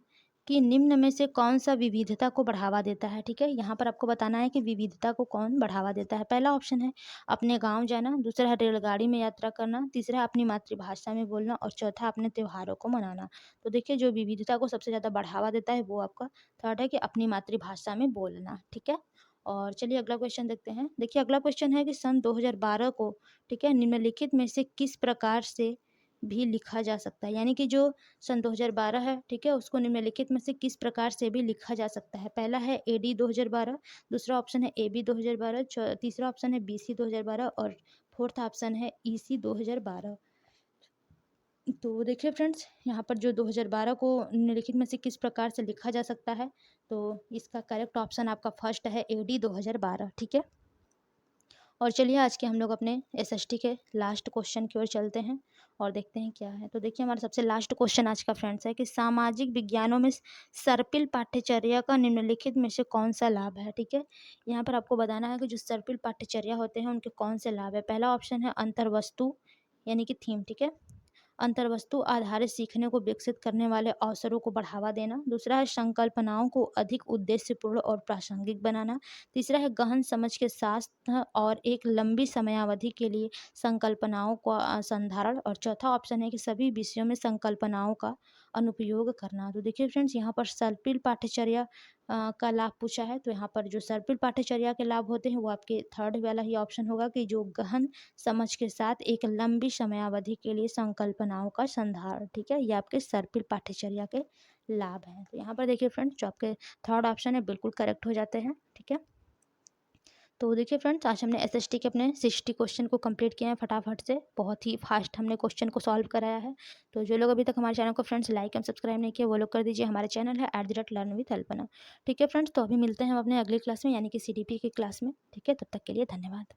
कि निम्न में से कौन सा विविधता को बढ़ावा देता है, ठीक है? यहाँ पर आपको बताना है कि विविधता को कौन बढ़ावा देता है। पहला ऑप्शन है अपने गांव जाना, दूसरा है रेलगाड़ी में यात्रा करना, तीसरा है अपनी मातृभाषा में बोलना और चौथा अपने त्योहारों को मनाना। तो देखिए जो विविधता को सबसे ज़्यादा बढ़ावा देता है वो आपका थर्ड है कि अपनी मातृभाषा में बोलना, ठीक है? और चलिए अगला क्वेश्चन देखते हैं। देखिए अगला क्वेश्चन है कि सन 2012 को, ठीक है, निम्नलिखित में से किस प्रकार से भी लिखा जा सकता है, यानी कि जो सन 2012 है, ठीक है, उसको निम्नलिखित में से किस प्रकार से भी लिखा जा सकता है? पहला है एडी 2012, दूसरा ऑप्शन है एबी 2012, तीसरा ऑप्शन है बीसी 2012 और फोर्थ ऑप्शन है ईसी 2012। तो देखिए फ्रेंड्स, यहाँ पर जो 2012 को निम्नलिखित में से किस प्रकार से लिखा जा सकता है, तो इसका करेक्ट ऑप्शन आपका फर्स्ट है एडी 2012, ठीक है? और चलिए आज के हम लोग अपने एसएसटी के लास्ट क्वेश्चन की ओर चलते हैं और देखते हैं क्या है। तो देखिए हमारा सबसे लास्ट क्वेश्चन आज का फ्रेंड्स है कि सामाजिक विज्ञानों में सर्पिल पाठ्यचर्या का निम्नलिखित में से कौन सा लाभ है, ठीक है? यहाँ पर आपको बताना है कि जो सर्पिल पाठ्यचर्या होते हैं उनके कौन से लाभ है। पहला ऑप्शन है अंतर्वस्तु यानी कि थीम, ठीक है? अंतर्वस्तु आधारित सीखने को विकसित करने वाले अवसरों को बढ़ावा देना। दूसरा है संकल्पनाओं को अधिक उद्देश्यपूर्ण और प्रासंगिक बनाना। तीसरा है गहन समझ के साथ और एक लंबी समयावधि के लिए संकल्पनाओं का संधारण। और चौथा ऑप्शन है कि सभी विषयों में संकल्पनाओं का अनुपयोग करना। तो देखिए फ्रेंड्स, यहाँ पर सर्पिल पाठ्यचर्या का लाभ पूछा है, तो यहाँ पर जो सर्पिल पाठ्यचर्या के लाभ होते हैं वो आपके थर्ड वाला ही ऑप्शन होगा कि जो गहन समझ के साथ एक लंबी समयावधि के लिए संकल्पनाओं का संधारण, ठीक है? ये आपके सर्पिल पाठ्यचर्या के लाभ हैं। तो यहाँ पर देखिए फ्रेंड्स, जो आपके थर्ड ऑप्शन है बिल्कुल करेक्ट हो जाते हैं, ठीक है? तो देखिए फ्रेंड्स, आज हमने एसएसटी के अपने 60 क्वेश्चन को कंप्लीट किए हैं फटाफट से, बहुत ही फास्ट हमने क्वेश्चन को सॉल्व कराया है। तो जो लोग अभी तक हमारे चैनल को फ्रेंड्स लाइक एंड सब्सक्राइब नहीं किए वो लोग कर दीजिए। हमारे चैनल है @लर्न विथ अल्पना, ठीक है फ्रेंड्स? तो अभी मिलते हैं हम अपने अगली क्लास में यानी कि CDP की क्लास में, ठीक है? तब तक के लिए धन्यवाद।